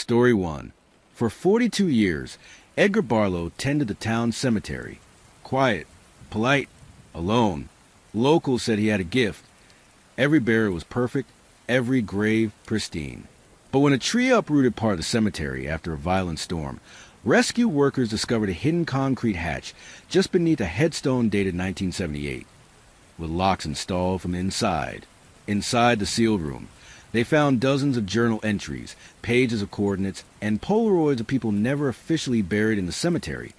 Story 1. For 42 years, Edgar Barlow tended the town cemetery. Quiet, polite, alone. Locals said he had a gift. Every burial was perfect, every grave pristine. But when a tree uprooted part of the cemetery after a violent storm, rescue workers discovered a hidden concrete hatch just beneath a headstone dated 1978, with locks installed from inside. Inside the sealed room, they found dozens of journal entries, pages of coordinates, and Polaroids of people never officially buried in the cemetery,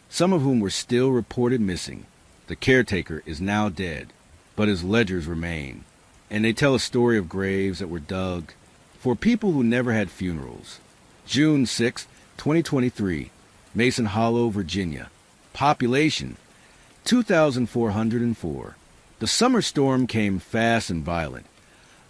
some of whom were still reported missing. The caretaker is now dead, but his ledgers remain, and they tell a story of graves that were dug for people who never had funerals. June 6, 2023, Mason Hollow, Virginia. Population, 2,404. The summer storm came fast and violent,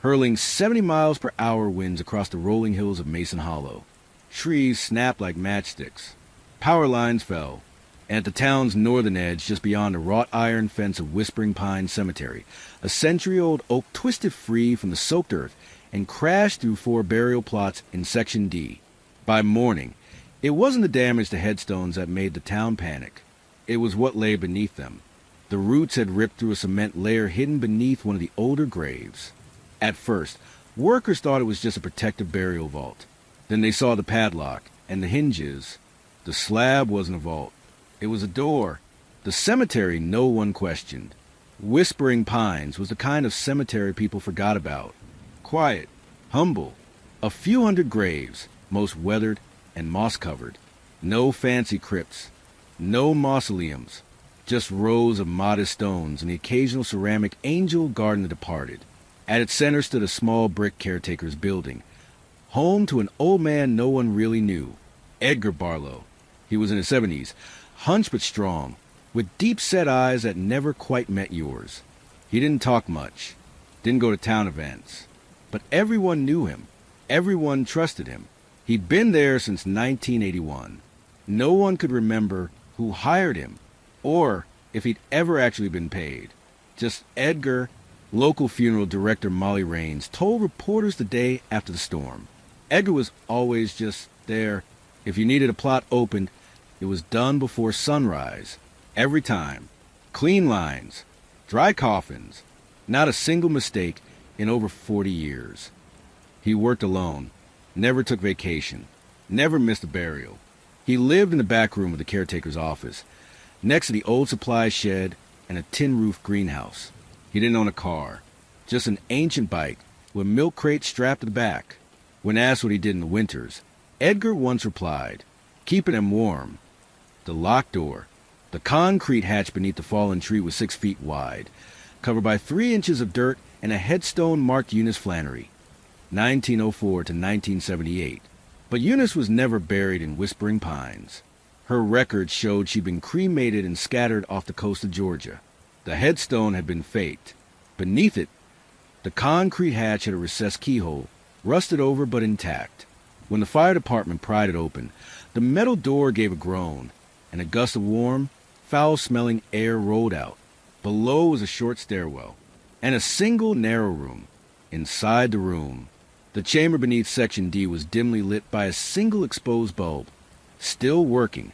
hurling 70 miles per hour winds across the rolling hills of Mason Hollow. Trees snapped like matchsticks. Power lines fell, and at the town's northern edge, just beyond the wrought iron fence of Whispering Pine Cemetery, a century-old oak twisted free from the soaked earth and crashed through 4 burial plots in Section D. By morning, it wasn't the damage to headstones that made the town panic. It was what lay beneath them. The roots had ripped through a cement layer hidden beneath one of the older graves. At first, workers thought it was just a protective burial vault. Then they saw the padlock and the hinges. The slab wasn't a vault. It was a door. The cemetery no one questioned. Whispering Pines was the kind of cemetery people forgot about. Quiet, humble, a few hundred graves, most weathered and moss-covered. No fancy crypts, no mausoleums, just rows of modest stones and the occasional ceramic angel garden of the departed. At its center stood a small brick caretaker's building, home to an old man no one really knew, Edgar Barlow. He was in his 70s, hunched but strong, with deep-set eyes that never quite met yours. He didn't talk much, didn't go to town events, but everyone knew him. Everyone trusted him. He'd been there since 1981. No one could remember who hired him, or if he'd ever actually been paid. Just Edgar. Local funeral director Molly Raines told reporters the day after the storm. Edgar was always just there. If you needed a plot opened, it was done before sunrise. Every time. Clean lines. Dry coffins. Not a single mistake in over 40 years. He worked alone. Never took vacation. Never missed a burial. He lived in the back room of the caretaker's office, next to the old supply shed and a tin-roof greenhouse. He didn't own a car, just an ancient bike with a milk crate strapped to the back. When asked what he did in the winters, Edgar once replied, keeping him warm. The locked door, the concrete hatch beneath the fallen tree was 6 feet wide, covered by 3 inches of dirt and a headstone marked Eunice Flannery, 1904 to 1978. But Eunice was never buried in Whispering Pines. Her record showed she'd been cremated and scattered off the coast of Georgia. The headstone had been faked. Beneath it, the concrete hatch had a recessed keyhole, rusted over but intact. When the fire department pried it open, the metal door gave a groan, and a gust of warm, foul-smelling air rolled out. Below was a short stairwell, and a single narrow room. Inside the room, the chamber beneath Section D was dimly lit by a single exposed bulb, still working,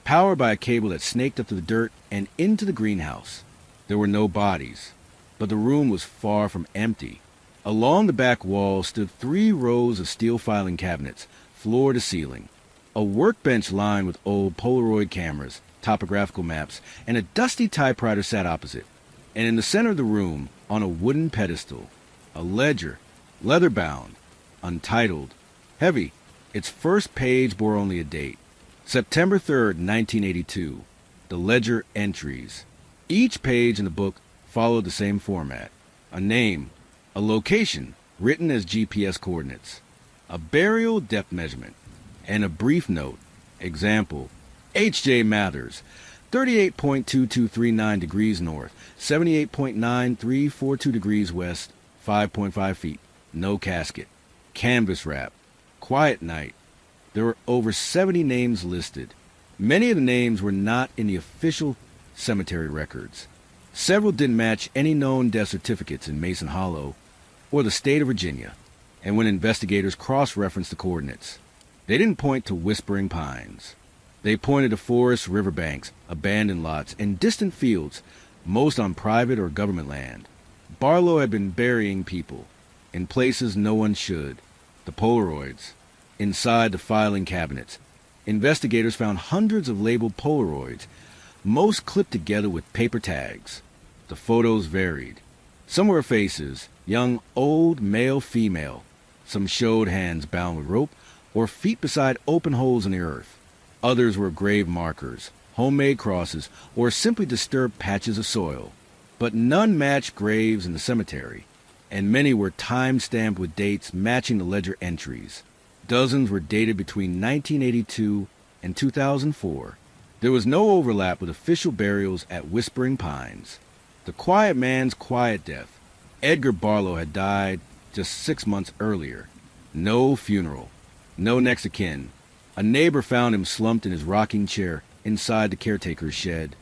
powered by a cable that snaked up through the dirt and into the greenhouse. There were no bodies, but the room was far from empty. Along the back wall stood 3 rows of steel filing cabinets, floor to ceiling. A workbench lined with old Polaroid cameras, topographical maps, and a dusty typewriter sat opposite. And in the center of the room, on a wooden pedestal, a ledger, leather-bound, untitled, heavy. Its first page bore only a date, September 3rd, 1982. The ledger entries. Each page in the book followed the same format. A name, a location written as GPS coordinates, a burial depth measurement, and a brief note. Example, H.J. Mathers, 38.2239 degrees north, 78.9342 degrees west, 5.5 feet, no casket, canvas wrap, quiet night. There were over 70 names listed. Many of the names were not in the official cemetery records. Several didn't match any known death certificates in Mason Hollow or the state of Virginia, and when investigators cross-referenced the coordinates, They didn't point to whispering pines. They pointed to forests, riverbanks, abandoned lots, and distant fields, most on private or government land. Barlow had been burying people, in places no one should. The Polaroids, inside the filing cabinets. Investigators found hundreds of labeled Polaroids, most clipped together with paper tags. The photos varied. Some were faces, young, old, male, female. Some showed hands bound with rope, or feet beside open holes in the earth. Others were grave markers, homemade crosses, or simply disturbed patches of soil. But none matched graves in the cemetery, and many were time-stamped with dates matching the ledger entries. Dozens were dated between 1982 and 2004. There was no overlap with official burials at Whispering Pines. The quiet man's quiet death. Edgar Barlow had died just 6 months earlier. No funeral. No next of kin. A neighbor found him slumped in his rocking chair inside the caretaker's shed.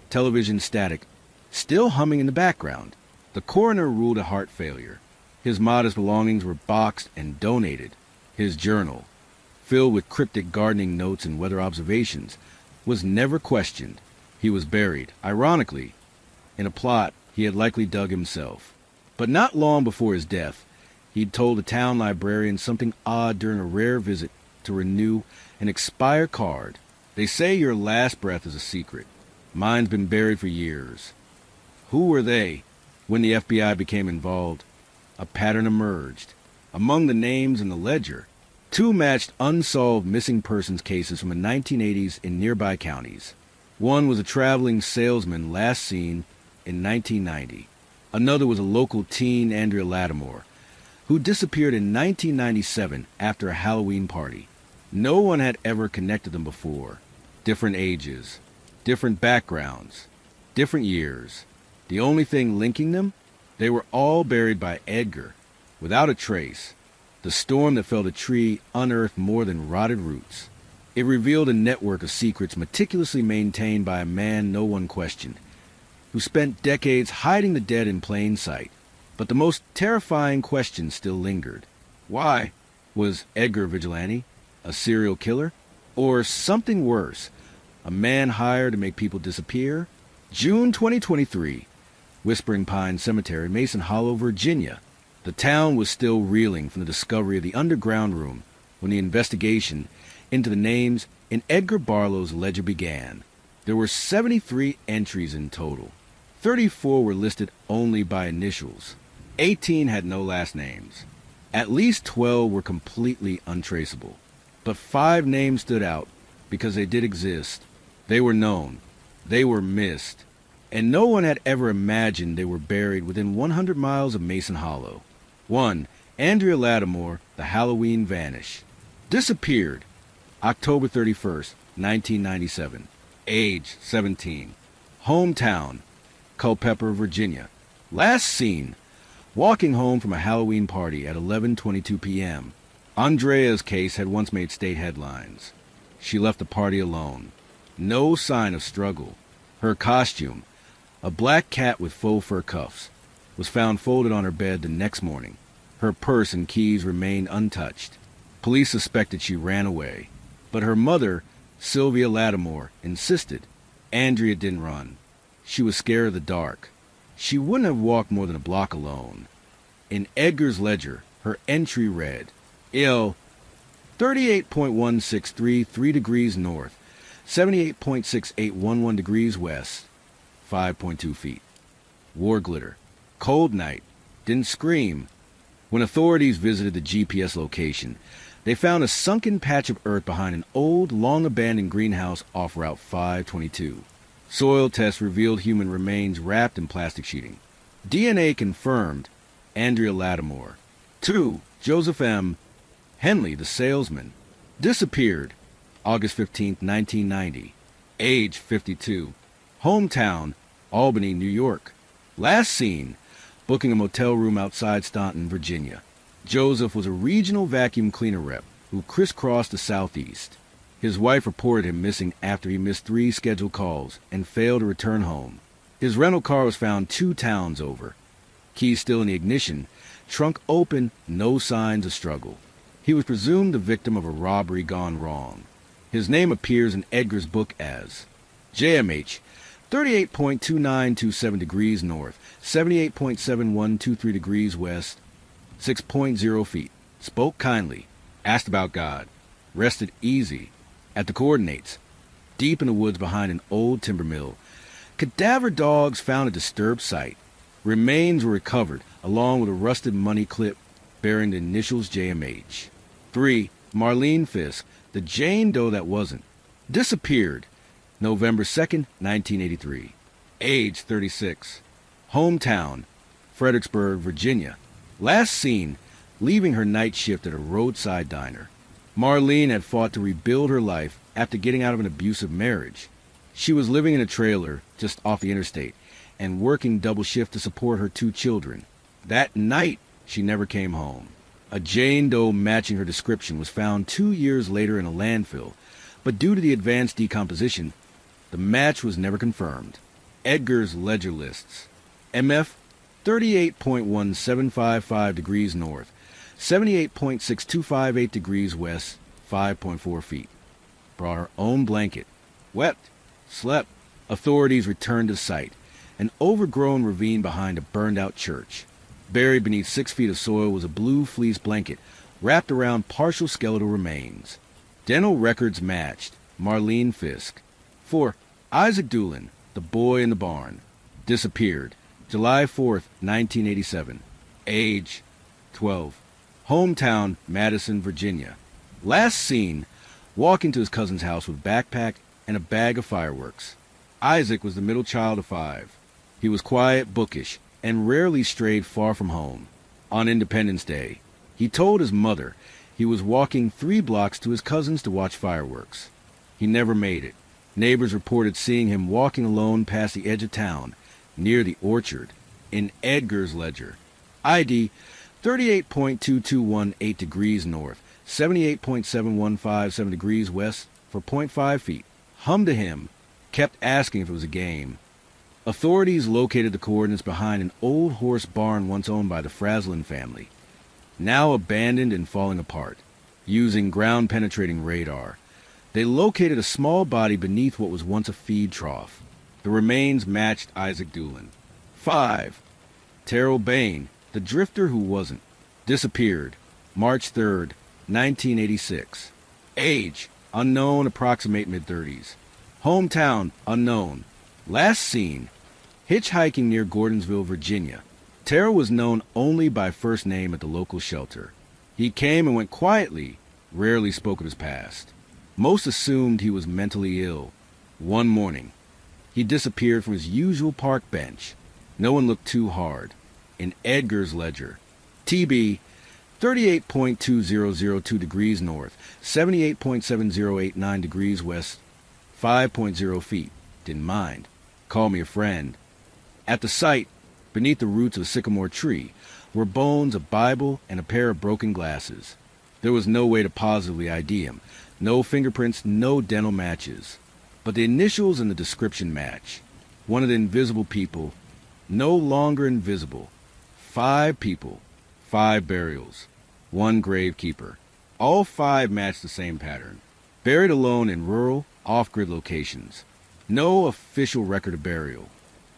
Television static, still humming in the background. The coroner ruled a heart failure. His modest belongings were boxed and donated. His journal, filled with cryptic gardening notes and weather observations, was never questioned. He was buried, ironically, in a plot he had likely dug himself. But not long before his death, he'd told the town librarian something odd during a rare visit to renew an expired card. They say your last breath is a secret. Mine's been buried for years. Who were they? When the FBI became involved, a pattern emerged. Among the names in the ledger, 2 matched unsolved missing persons cases from the 1980s in nearby counties. One was a traveling salesman last seen in 1990. Another was a local teen, Andrea Lattimore, who disappeared in 1997 after a Halloween party. No one had ever connected them before. Different ages, different backgrounds, different years. The only thing linking them? They were all buried by Edgar, without a trace. The storm that felled a tree unearthed more than rotted roots. It revealed a network of secrets meticulously maintained by a man no one questioned, who spent decades hiding the dead in plain sight. But the most terrifying question still lingered. Why? Was Edgar a vigilante? A serial killer? Or something worse? A man hired to make people disappear? June 2023. Whispering Pine Cemetery, Mason Hollow, Virginia. The town was still reeling from the discovery of the underground room when the investigation into the names in Edgar Barlow's ledger began. There were 73 entries in total. 34 were listed only by initials. 18 had no last names. At least 12 were completely untraceable. But 5 names stood out because they did exist. They were known. They were missed. And no one had ever imagined they were buried within 100 miles of Mason Hollow. 1. Andrea Lattimore, the Halloween Vanish. Disappeared October 31st, 1997. Age 17. Hometown Culpeper, Virginia. Last seen walking home from a Halloween party at 11:22 p.m. Andrea's case had once made state headlines. She left the party alone. No sign of struggle. Her costume, a black cat with faux fur cuffs, was found folded on her bed the next morning. Her purse and keys remained untouched. Police suspected she ran away, but her mother, Sylvia Lattimore, insisted Andrea didn't run. She was scared of the dark. She wouldn't have walked more than a block alone. In Edgar's ledger, her entry read, ill 38.163 3 degrees north, 78.6811 degrees west, 5.2 feet. Wore glitter. Cold night. Didn't scream. When authorities visited the GPS location, they found a sunken patch of earth behind an old, long-abandoned greenhouse off Route 522. Soil tests revealed human remains wrapped in plastic sheeting. DNA confirmed Andrea Lattimore. 2. Joseph M. Henley, the salesman. Disappeared August 15, 1990. Age 52. Hometown Albany, New York. Last seen booking a motel room outside Staunton, Virginia. Joseph was a regional vacuum cleaner rep who crisscrossed the southeast. His wife reported him missing after he missed 3 scheduled calls and failed to return home. His rental car was found 2 towns over. Keys still in the ignition, trunk open, no signs of struggle. He was presumed the victim of a robbery gone wrong. His name appears in Edgar's book as JMH, 38.2927 degrees north, 78.7123 degrees west, 6.0 feet. Spoke kindly, asked about God, rested easy at the coordinates, deep in the woods behind an old timber mill. Cadaver dogs found a disturbed site. Remains were recovered, along with a rusted money clip bearing the initials JMH. 3. Marlene Fisk, the Jane Doe that wasn't, disappeared November 2nd, 1983. Age 36. Hometown, Fredericksburg, Virginia. Last seen leaving her night shift at a roadside diner. Marlene had fought to rebuild her life after getting out of an abusive marriage. She was living in a trailer just off the interstate and working double shift to support her 2 children. That night, she never came home. A Jane Doe matching her description was found 2 years later in a landfill, but due to the advanced decomposition, the match was never confirmed. Edgar's ledger lists. MF, 38.1755 degrees north, 78.6258 degrees west, 5.4 feet. Brought her own blanket. Wept. Slept. Authorities returned to site. An overgrown ravine behind a burned-out church. Buried beneath 6 feet of soil was a blue fleece blanket wrapped around partial skeletal remains. Dental records matched. Marlene Fisk. 4. Isaac Doolin, the boy in the barn. Disappeared July 4th, 1987. Age 12. Hometown, Madison, Virginia. Last seen walking to his cousin's house with a backpack and a bag of fireworks. Isaac was the middle child of 5. He was quiet, bookish, and rarely strayed far from home. On Independence Day, he told his mother he was walking 3 blocks to his cousin's to watch fireworks. He never made it. Neighbors reported seeing him walking alone past the edge of town, near the orchard. In Edgar's ledger, ID 38.2218 degrees north, 78.7157 degrees west for .5 feet. Hummed to him, kept asking if it was a game. Authorities located the coordinates behind an old horse barn once owned by the Fraslin family, now abandoned and falling apart. Using ground-penetrating radar, they located a small body beneath what was once a feed trough. The remains matched Isaac Doolin. 5. Terrell Bain, the drifter who wasn't, disappeared March 3rd, 1986. Age unknown, approximate mid-30s. Hometown unknown. Last seen hitchhiking near Gordonsville, Virginia. Terrell was known only by first name at the local shelter. He came and went quietly, rarely spoke of his past. Most assumed he was mentally ill. One morning, he disappeared from his usual park bench. No one looked too hard. In Edgar's ledger, TB 38.2002 degrees north, 78.7089 degrees west, 5.0 feet. Didn't mind. Call me a friend. At the site, beneath the roots of a sycamore tree, were bones, a Bible, and a pair of broken glasses. There was no way to positively ID him. No fingerprints, no dental matches. But the initials and the description match. One of the invisible people, no longer invisible. 5 people, 5 burials, 1 gravekeeper. All 5 matched the same pattern. Buried alone in rural, off-grid locations. No official record of burial.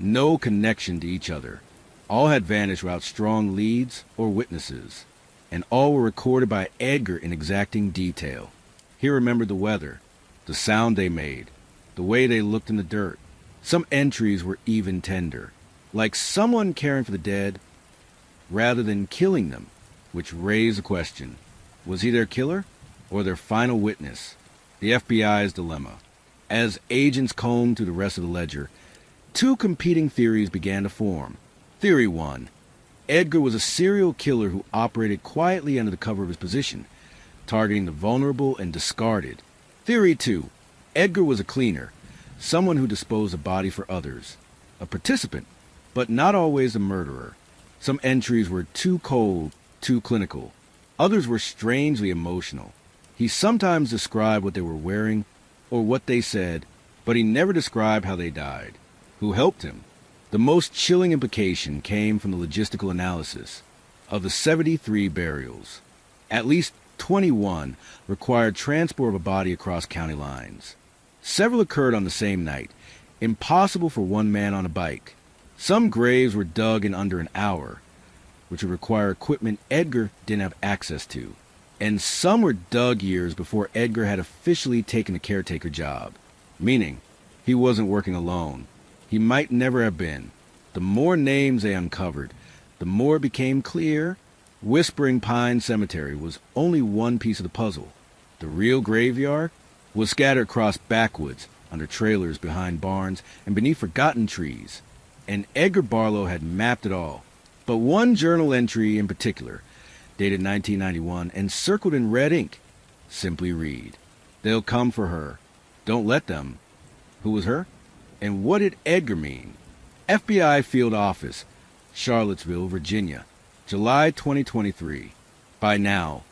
No connection to each other. All had vanished without strong leads or witnesses. And all were recorded by Edgar in exacting detail. He remembered the weather, the sound they made, the way they looked in the dirt. Some entries were even tender, like someone caring for the dead rather than killing them, which raised the question, was he their killer or their final witness? The FBI's dilemma. As agents combed through the rest of the ledger, 2 competing theories began to form. Theory 1. Edgar was a serial killer who operated quietly under the cover of his position, targeting the vulnerable and discarded. Theory 2. Edgar was a cleaner, someone who disposed of body for others. A participant, but not always a murderer. Some entries were too cold, too clinical. Others were strangely emotional. He sometimes described what they were wearing or what they said, but he never described how they died. Who helped him? The most chilling implication came from the logistical analysis of the 73 burials. At least 21 required transport of a body across county lines. Several occurred on the same night, impossible for one man on a bike. Some graves were dug in under an hour, which would require equipment Edgar didn't have access to. And some were dug years before Edgar had officially taken a caretaker job, meaning he wasn't working alone. He might never have been. The more names they uncovered, the more it became clear Whispering Pine Cemetery was only one piece of the puzzle. The real graveyard was scattered across backwoods, under trailers, behind barns, and beneath forgotten trees. And Edgar Barlow had mapped it all. But one journal entry in particular, dated 1991 and circled in red ink, simply read, "They'll come for her. Don't let them." Who was her? And what did Edgar mean? FBI Field Office, Charlottesville, Virginia, July 2023. By now,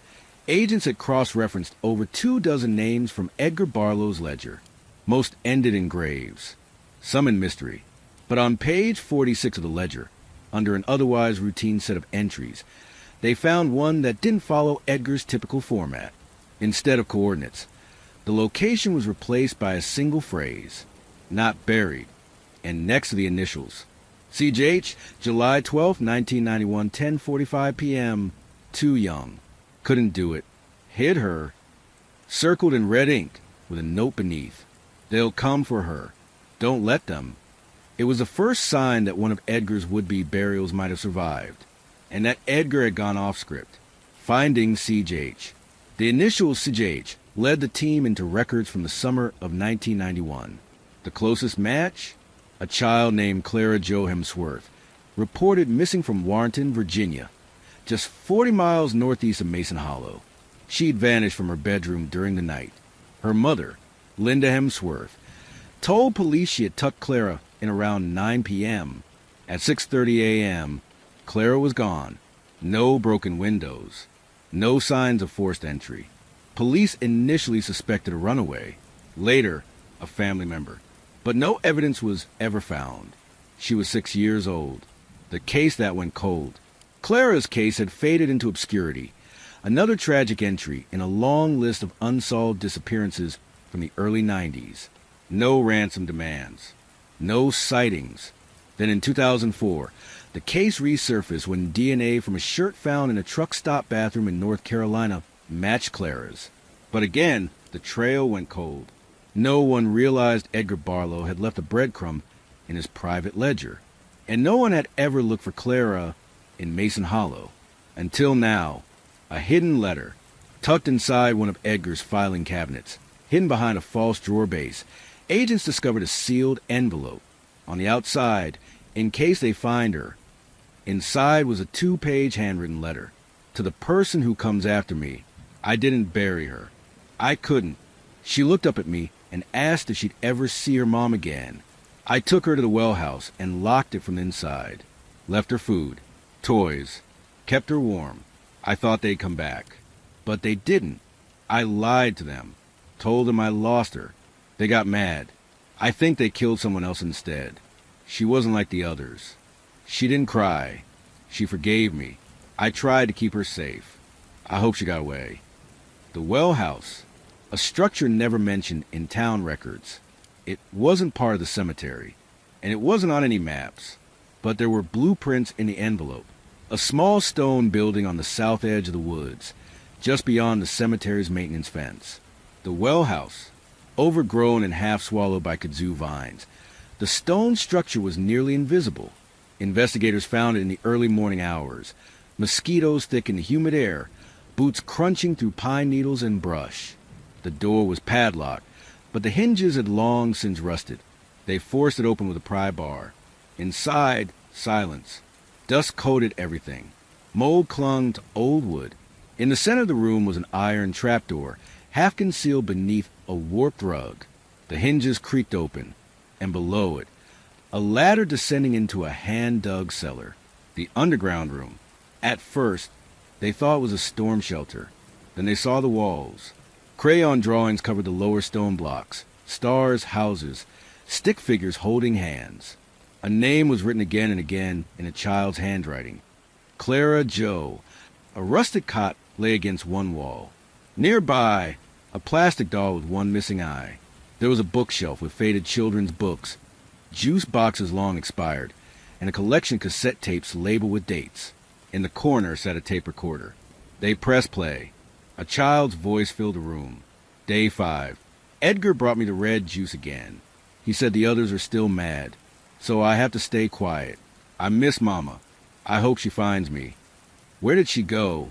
agents had cross-referenced over 24 names from Edgar Barlow's ledger. Most ended in graves, some in mystery. But on page 46 of the ledger, under an otherwise routine set of entries, they found one that didn't follow Edgar's typical format. Instead of coordinates, the location was replaced by a single phrase, "not buried," and next to the initials. CJH, July 12, 1991, 10:45 p.m. Too young. Couldn't do it. Hid her. Circled in red ink with a note beneath. "They'll come for her. Don't let them." It was the first sign that one of Edgar's would-be burials might have survived, and that Edgar had gone off script. Finding CJH. The initial CJH led the team into records from the summer of 1991. The closest match? A child named Clara Jo Hemsworth, reported missing from Warrenton, Virginia, just 40 miles northeast of Mason Hollow. She'd vanished from her bedroom during the night. Her mother, Linda Hemsworth, told police she had tucked Clara in around 9 p.m. At 6:30 a.m., Clara was gone. No broken windows. No signs of forced entry. Police initially suspected a runaway. Later, a family member. But no evidence was ever found. She was 6 years old. The case that went cold. Clara's case had faded into obscurity. Another tragic entry in a long list of unsolved disappearances from the early 90s. No ransom demands. No sightings. Then in 2004, the case resurfaced when DNA from a shirt found in a truck stop bathroom in North Carolina matched Clara's. But again, the trail went cold. No one realized Edgar Barlow had left a breadcrumb in his private ledger. And no one had ever looked for Clara in Mason Hollow. Until now, a hidden letter, tucked inside one of Edgar's filing cabinets, hidden behind a false drawer base. Agents discovered a sealed envelope. On the outside, in case they find her, inside was a 2-page handwritten letter. "To the person who comes after me, I didn't bury her. I couldn't. She looked up at me and asked if she'd ever see her mom again. I took her to the well house and locked it from the inside. Left her food, toys, kept her warm. I thought they'd come back. But they didn't. I lied to them. Told them I lost her. They got mad. I think they killed someone else instead. She wasn't like the others. She didn't cry. She forgave me. I tried to keep her safe. I hope she got away." The well house, a structure never mentioned in town records. It wasn't part of the cemetery, and it wasn't on any maps. But there were blueprints in the envelope. A small stone building on the south edge of the woods, just beyond the cemetery's maintenance fence. The well house, overgrown and half swallowed by kudzu vines. The stone structure was nearly invisible. Investigators found it in the early morning hours. Mosquitoes thick in the humid air, boots crunching through pine needles and brush. The door was padlocked, but the hinges had long since rusted. They forced it open with a pry bar. Inside, silence. Dust coated everything. Mold clung to old wood. In the center of the room was an iron trapdoor, half concealed beneath a warped rug. The hinges creaked open, and below it, a ladder descending into a hand-dug cellar. The underground room. At first, they thought it was a storm shelter. Then they saw the walls. Crayon drawings covered the lower stone blocks. Stars, houses, stick figures holding hands. A name was written again and again in a child's handwriting. Clara Jo. A rustic cot lay against one wall. Nearby, a plastic doll with one missing eye. There was a bookshelf with faded children's books, juice boxes long expired, and a collection of cassette tapes labeled with dates. In the corner sat a tape recorder. They pressed play. A child's voice filled the room. Day 5. Edgar brought me the red juice again. He said the others are still mad, so I have to stay quiet. I miss Mama. I hope she finds me. Where did she go?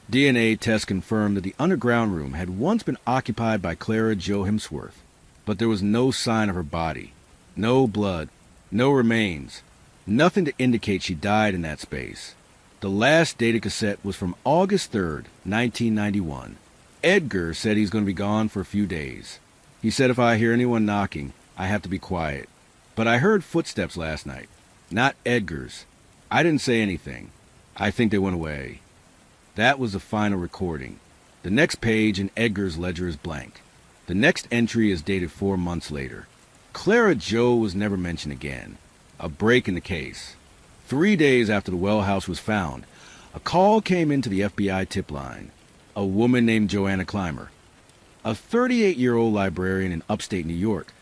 DNA tests confirmed that the underground room had once been occupied by Clara Jo Hemsworth, but there was no sign of her body. No blood. No remains. Nothing to indicate she died in that space. The last data cassette was from August 3rd, 1991. Edgar said he's going to be gone for a few days. He said if I hear anyone knocking, I have to be quiet. But I heard footsteps last night. Not Edgar's. I didn't say anything. I think they went away. That was the final recording. The next page in Edgar's ledger is blank. The next entry is dated 4 months later. Clara Jo was never mentioned again. A break in the case. 3 days after the well house was found, a call came into the FBI tip line. A woman named Joanna Clymer, a 38-year-old librarian in upstate New York,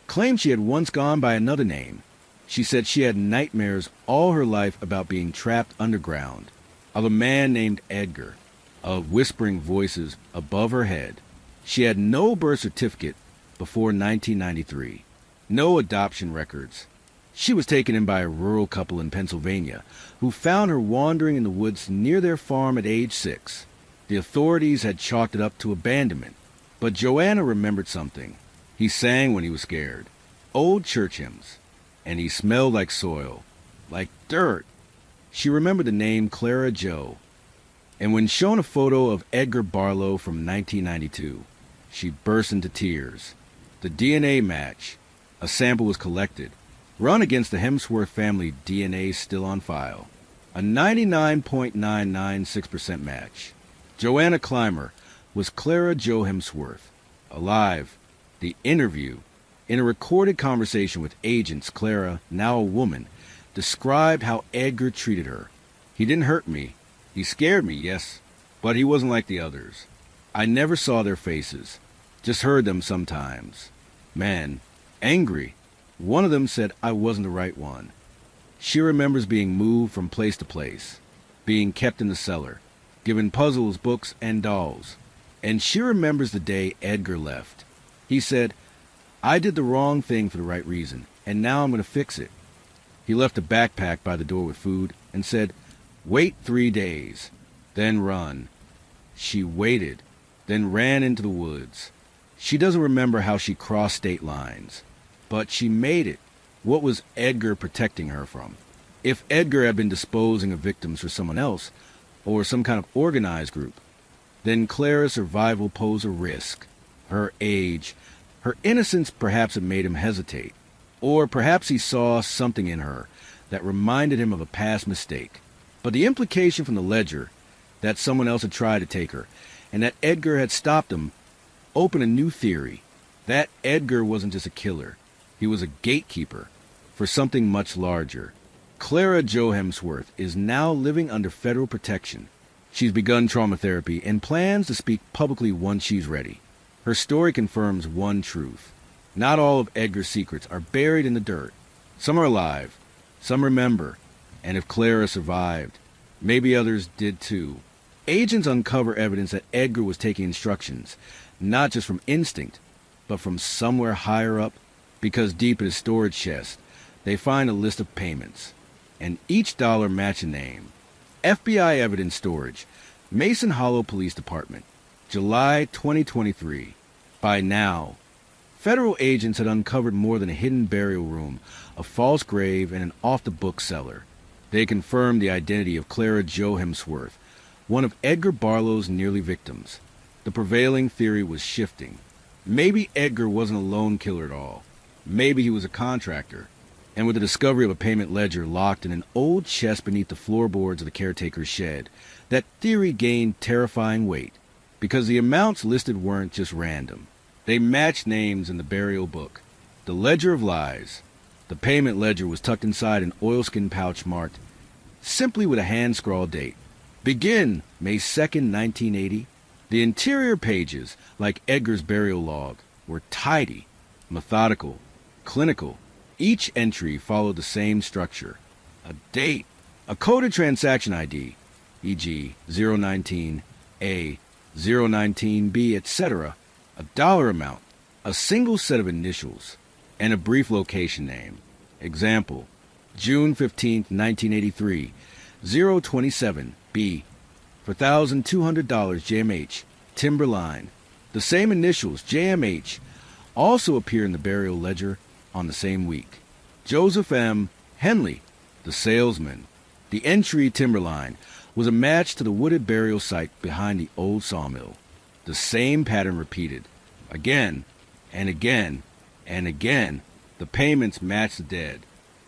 claimed she had once gone by another name. She said she had nightmares all her life about being trapped underground, of a man named Edgar, of whispering voices above her head. She had no birth certificate before 1993, no adoption records. She was taken in by a rural couple in Pennsylvania who found her wandering in the woods near their farm at age 6. The authorities had chalked it up to abandonment, but Joanna remembered something. He sang when he was scared, old church hymns, and he smelled like soil, like dirt. She remembered the name Clara Jo, and when shown a photo of Edgar Barlow from 1992, she burst into tears. The DNA match, a sample was collected, run against the Hemsworth family DNA still on file. A 99.996% match. Joanna Clymer was Clara Jo Hemsworth. Alive. The interview. In a recorded conversation with agents, Clara, now a woman, described how Edgar treated her. He didn't hurt me. He scared me, yes, but he wasn't like the others. I never saw their faces, just heard them sometimes. Man, angry. One of them said I wasn't the right one. She remembers being moved from place to place, being kept in the cellar, given puzzles, books, and dolls. And she remembers the day Edgar left. He said, I did the wrong thing for the right reason, and now I'm going to fix it. He left a backpack by the door with food and said, wait 3 days, then run. She waited, then ran into the woods. She doesn't remember how she crossed state lines. But she made it. What was Edgar protecting her from? If Edgar had been disposing of victims for someone else, or some kind of organized group, then Clara's survival posed a risk. Her age, her innocence perhaps had made him hesitate. Or perhaps he saw something in her that reminded him of a past mistake. But the implication from the ledger, that someone else had tried to take her, and that Edgar had stopped him, opened a new theory. That Edgar wasn't just a killer. He was a gatekeeper for something much larger. Clara Jo Hemsworth is now living under federal protection. She's begun trauma therapy and plans to speak publicly once she's ready. Her story confirms one truth. Not all of Edgar's secrets are buried in the dirt. Some are alive, some remember, and if Clara survived, maybe others did too. Agents uncover evidence that Edgar was taking instructions, not just from instinct, but from somewhere higher up. Because deep in his storage chest, they find a list of payments, and each dollar matched a name. FBI evidence storage, Mason Hollow Police Department, July 2023. By now, federal agents had uncovered more than a hidden burial room, a false grave, and an off-the-book cellar. They confirmed the identity of Clara Jo Hemsworth, one of Edgar Barlow's nearly victims. The prevailing theory was shifting. Maybe Edgar wasn't a lone killer at all. Maybe he was a contractor, and with the discovery of a payment ledger locked in an old chest beneath the floorboards of the caretaker's shed, that theory gained terrifying weight, because the amounts listed weren't just random. They matched names in the burial book, the Ledger of Lies. The payment ledger was tucked inside an oilskin pouch marked, simply with a hand-scrawled date. Begin May 2nd, 1980, The interior pages, like Edgar's burial log, were tidy, methodical, clinical. Each entry followed the same structure. A date, a coded transaction ID, e.g. 019A, 019B, etc., a dollar amount, a single set of initials, and a brief location name. Example, June 15, 1983, 027B, for $1,200 JMH, Timberline. The same initials, JMH, also appear in the burial ledger on the same week. Joseph M. Henley, the salesman. The entry Timberline was a match to the wooded burial site behind the old sawmill. The same pattern repeated. Again, and again, and again, the payments matched the dead.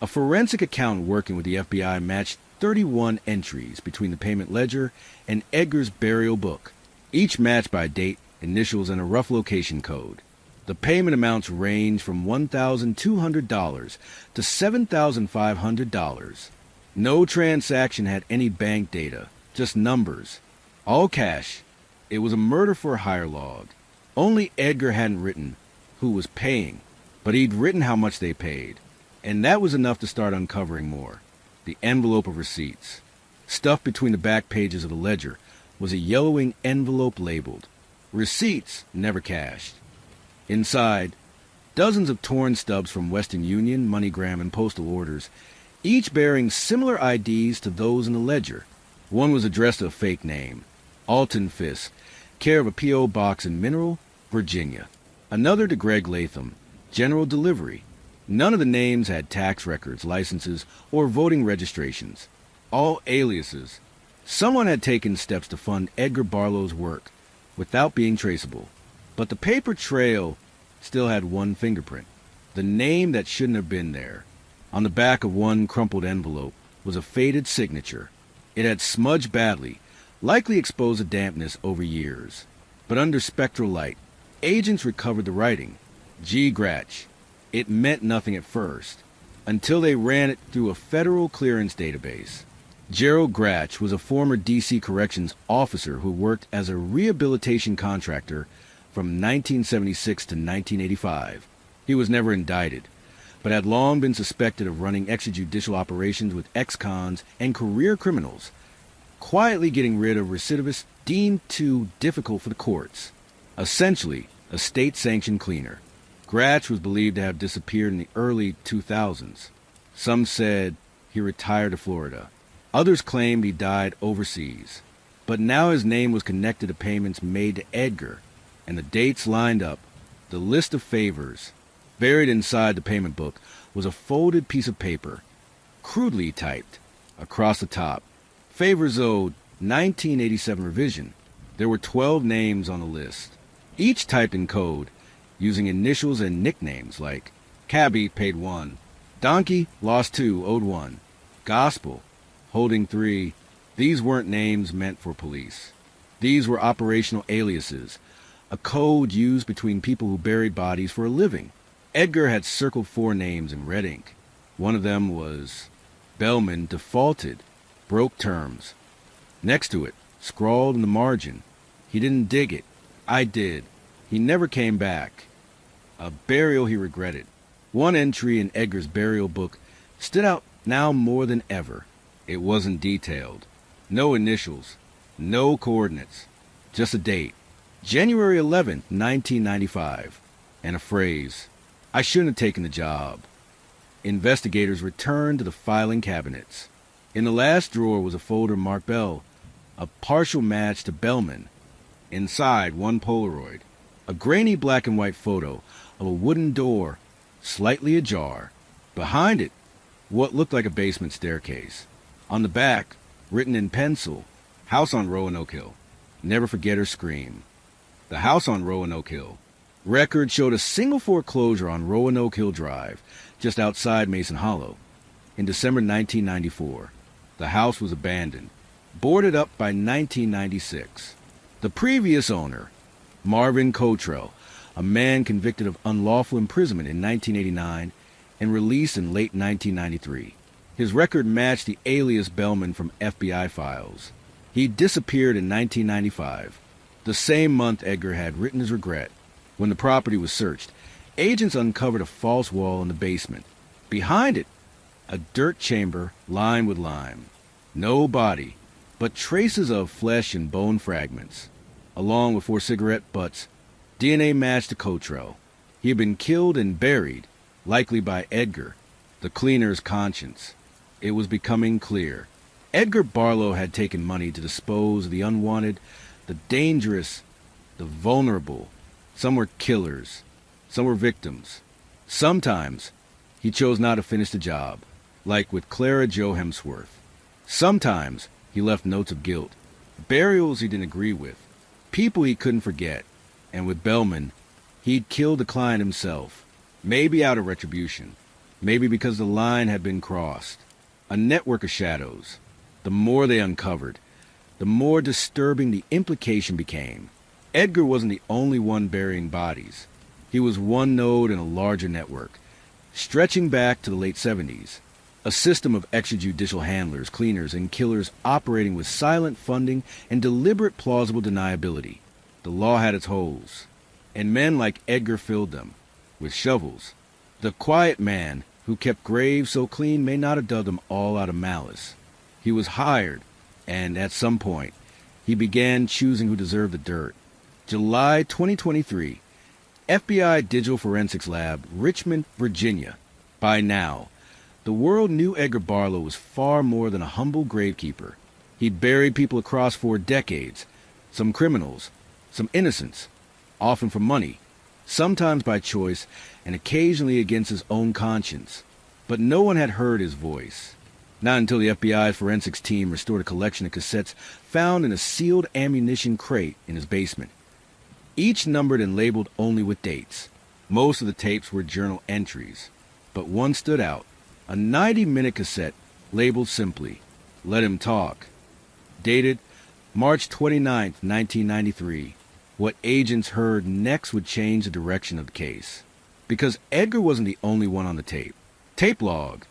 A forensic accountant working with the FBI matched 31 entries between the payment ledger and Edgar's burial book, each matched by date, initials, and a rough location code. The payment amounts range from $1,200 to $7,500. No transaction had any bank data, just numbers. All cash. It was a murder-for-hire log. Only Edgar hadn't written who was paying, but he'd written how much they paid. And that was enough to start uncovering more. The envelope of receipts. Stuffed between the back pages of the ledger was a yellowing envelope labeled "Receipts Never Cashed." Inside, dozens of torn stubs from Western Union, MoneyGram, and postal orders, each bearing similar IDs to those in the ledger. One was addressed to a fake name, Alton Fisk, care of a P.O. box in Mineral, Virginia. Another to Greg Latham, General Delivery. None of the names had tax records, licenses, or voting registrations. All aliases. Someone had taken steps to fund Edgar Barlow's work without being traceable. But the paper trail still had one fingerprint, the name that shouldn't have been there. On the back of one crumpled envelope was a faded signature. It had smudged badly, likely exposed to dampness over years. But under spectral light, agents recovered the writing, G. Gratch. It meant nothing at first, until they ran it through a federal clearance database. Gerald Gratch was a former D.C. corrections officer who worked as a rehabilitation contractor from 1976 to 1985. He was never indicted, but had long been suspected of running extrajudicial operations with ex-cons and career criminals, quietly getting rid of recidivists deemed too difficult for the courts. Essentially, a state-sanctioned cleaner. Gratch was believed to have disappeared in the early 2000s. Some said he retired to Florida. Others claimed he died overseas. But now his name was connected to payments made to Edgar, and the dates lined up. The list of favors. Buried inside the payment book was a folded piece of paper, crudely typed, across the top. Favors owed 1987 revision. There were 12 names on the list, each typed in code, using initials and nicknames like Cabby paid 1, Donkey lost 2, owed 1, Gospel holding 3. These weren't names meant for police. These were operational aliases, a code used between people who buried bodies for a living. Edgar had circled 4 names in red ink. One of them was Bellman defaulted, broke terms. Next to it, scrawled in the margin, he didn't dig it. I did. He never came back. A burial he regretted. One entry in Edgar's burial book stood out now more than ever. It wasn't detailed. No initials. No coordinates. Just a date. January 11th, 1995. And a phrase. I shouldn't have taken the job. Investigators returned to the filing cabinets. In the last drawer was a folder marked Bell, a partial match to Bellman. Inside, one Polaroid. A grainy black and white photo of a wooden door, slightly ajar. Behind it, what looked like a basement staircase. On the back, written in pencil, House on Roanoke Hill. Never forget her scream. The house on Roanoke Hill. Record showed a single foreclosure on Roanoke Hill Drive, just outside Mason Hollow. In December 1994, the house was abandoned, boarded up by 1996. The previous owner, Marvin Cottrell, a man convicted of unlawful imprisonment in 1989 and released in late 1993. His record matched the alias Bellman from FBI files. He disappeared in 1995. The The same month Edgar had written his regret. When the property was searched, agents uncovered a false wall in the basement. Behind it, a dirt chamber lined with lime. No body, but traces of flesh and bone fragments. Along with 4 cigarette butts, DNA matched the Cottrell. He had been killed and buried, likely by Edgar, the cleaner's conscience. It was becoming clear. Edgar Barlow had taken money to dispose of the unwanted, the dangerous, the vulnerable. Some were killers. Some were victims. Sometimes he chose not to finish the job, like with Clara Jo Hemsworth. Sometimes he left notes of guilt, burials he didn't agree with, people he couldn't forget. And with Bellman, he'd killed the client himself, maybe out of retribution, maybe because the line had been crossed. A network of shadows. The more they uncovered, the more disturbing the implication became. Edgar wasn't the only one burying bodies. He was one node in a larger network, stretching back to the late 70s. A system of extrajudicial handlers, cleaners, and killers operating with silent funding and deliberate plausible deniability. The law had its holes, and men like Edgar filled them, with shovels. The quiet man who kept graves so clean may not have dug them all out of malice. He was hired, and at some point, he began choosing who deserved the dirt. July 2023, FBI Digital Forensics Lab, Richmond, Virginia. By now, the world knew Edgar Barlow was far more than a humble gravekeeper. He'd buried people across 4 decades, some criminals, some innocents, often for money, sometimes by choice, and occasionally against his own conscience. But no one had heard his voice. Not until the FBI forensics team restored a collection of cassettes found in a sealed ammunition crate in his basement. Each numbered and labeled only with dates. Most of the tapes were journal entries, but one stood out. A 90-minute cassette labeled simply, "Let Him Talk," dated March 29, 1993. What agents heard next would change the direction of the case. Because Edgar wasn't the only one on the tape. Tape log,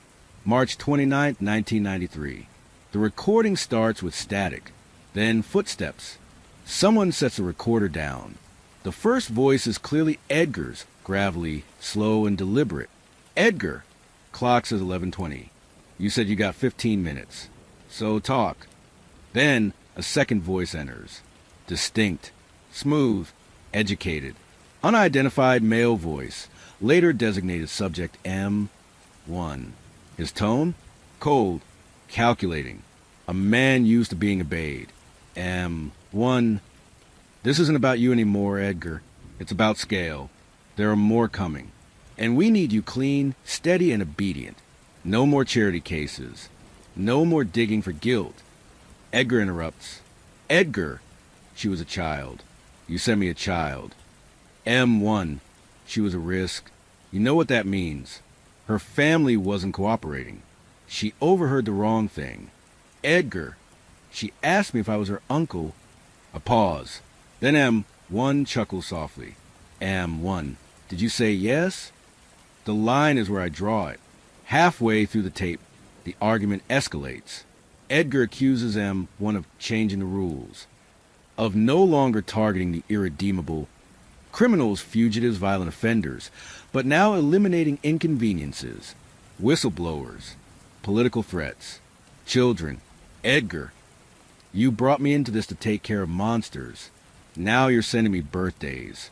March 29, 1993. The recording starts with static, then footsteps. Someone sets the recorder down. The first voice is clearly Edgar's, gravelly, slow, and deliberate. Edgar. Clock says 11:20. You said you got 15 minutes. So talk. Then a second voice enters. Distinct, smooth, educated. Unidentified male voice, later designated subject M1. His tone? Cold, calculating. A man used to being obeyed. M1. This isn't about you anymore, Edgar. It's about scale. There are more coming. And we need you clean, steady, and obedient. No more charity cases. No more digging for guilt. Edgar interrupts. Edgar. She was a child. You sent me a child. M1. She was a risk. You know what that means. Her family wasn't cooperating. She overheard the wrong thing. Edgar. She asked me if I was her uncle. A pause. Then M1 chuckles softly. M1. Did you say yes? The line is where I draw it. Halfway through the tape, the argument escalates. Edgar accuses M1 of changing the rules, of no longer targeting the irredeemable, criminals, fugitives, violent offenders, but now eliminating inconveniences, whistleblowers, political threats, children. Edgar, you brought me into this to take care of monsters. Now you're sending me birthdays.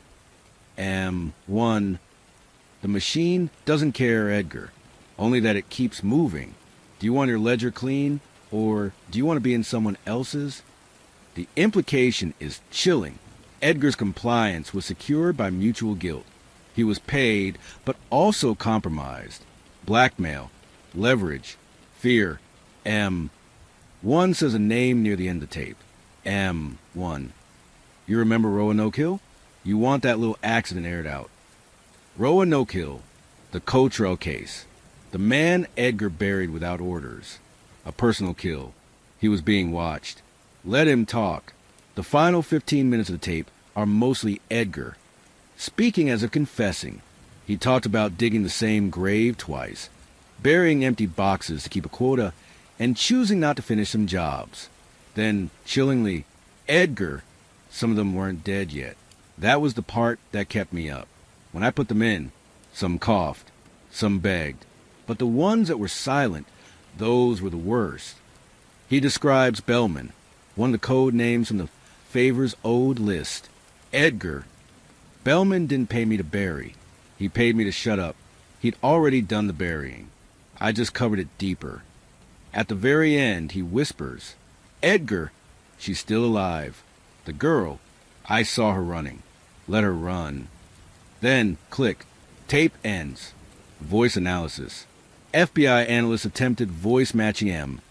M1. The machine doesn't care, Edgar, only that it keeps moving. Do you want your ledger clean, or do you want to be in someone else's? The implication is chilling. Edgar's compliance was secured by mutual guilt. He was paid, but also compromised. Blackmail, leverage, fear. M1 says a name near the end of the tape. M1. You remember Roanoke Hill? You want that little accident aired out. Roanoke Hill, the Cottrell case. The man Edgar buried without orders. A personal kill. He was being watched. Let him talk. The final 15 minutes of the tape are mostly Edgar, speaking as if confessing. He talked about digging the same grave twice, burying empty boxes to keep a quota, and choosing not to finish some jobs. Then, chillingly, Edgar, Some of them weren't dead yet. That was the part that kept me up. When I put them in, some coughed, some begged. But the ones that were silent, those were the worst. He describes Bellman, one of the code names from the favors owed list. Edgar. Bellman didn't pay me to bury. He paid me to shut up. He'd already done the burying. I just covered it deeper. At the very end, he whispers, "Edgar, she's still alive. The girl, I saw her running. Let her run." Then, click. Tape ends. Voice analysis. FBI analysts attempted voice matching M.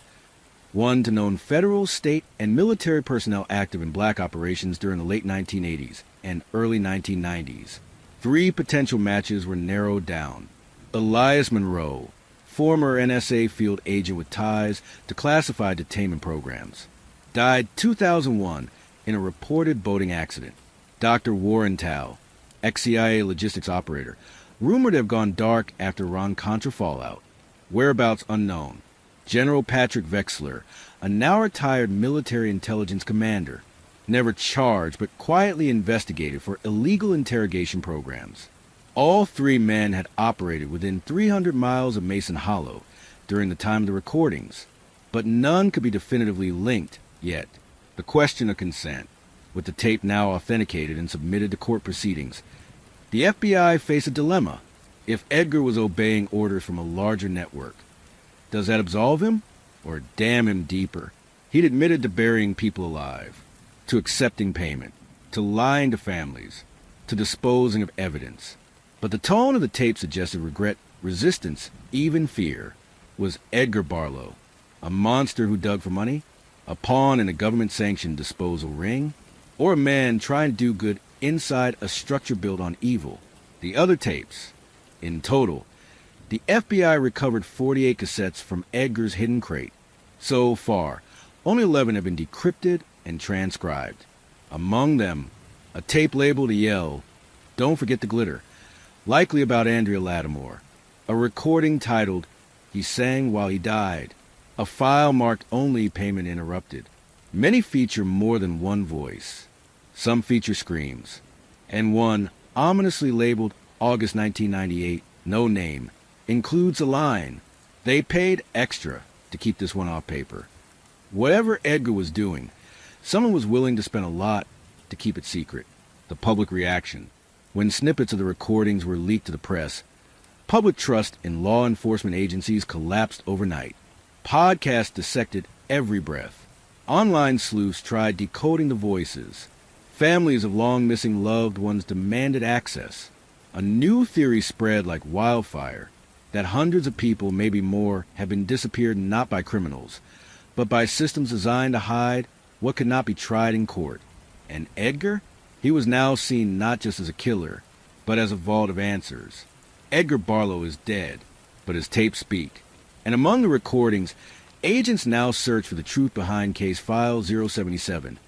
One to known federal, state, and military personnel active in black operations during the late 1980s and early 1990s. 3 potential matches were narrowed down. Elias Monroe, former NSA field agent with ties to classified detainment programs, died 2001 in a reported boating accident. Dr. Warrentow, ex-CIA logistics operator, rumored to have gone dark after Iran-Contra fallout. Whereabouts unknown. General Patrick Vexler, a now-retired military intelligence commander, never charged but quietly investigated for illegal interrogation programs. All 3 men had operated within 300 miles of Mason Hollow during the time of the recordings, but none could be definitively linked yet. The question of consent, with the tape now authenticated and submitted to court proceedings. The FBI faced a dilemma. If Edgar was obeying orders from a larger network, does that absolve him or damn him deeper? He'd admitted to burying people alive, to accepting payment, to lying to families, to disposing of evidence. But the tone of the tape suggested regret, resistance, even fear. Was Edgar Barlow a monster who dug for money, a pawn in a government-sanctioned disposal ring, or a man trying to do good inside a structure built on evil? The other tapes. In total, the FBI recovered 48 cassettes from Edgar's hidden crate. So far, only 11 have been decrypted and transcribed. Among them, a tape labeled a yell, "Don't forget the glitter," likely about Andrea Lattimore. A recording titled, "He Sang While He Died," a file marked "Only Payment Interrupted." Many feature more than one voice. Some feature screams, and one, ominously labeled August 1998, no name, includes a line, "They paid extra to keep this one off paper." Whatever Edgar was doing, someone was willing to spend a lot to keep it secret. The public reaction. When snippets of the recordings were leaked to the press, public trust in law enforcement agencies collapsed overnight. Podcasts dissected every breath. Online sleuths tried decoding the voices. Families of long-missing loved ones demanded access. A new theory spread like wildfire, that hundreds of people, maybe more, have been disappeared not by criminals, but by systems designed to hide what could not be tried in court. And Edgar? He was now seen not just as a killer, but as a vault of answers. Edgar Barlow is dead, but his tapes speak. And among the recordings, agents now search for the truth behind case file 077,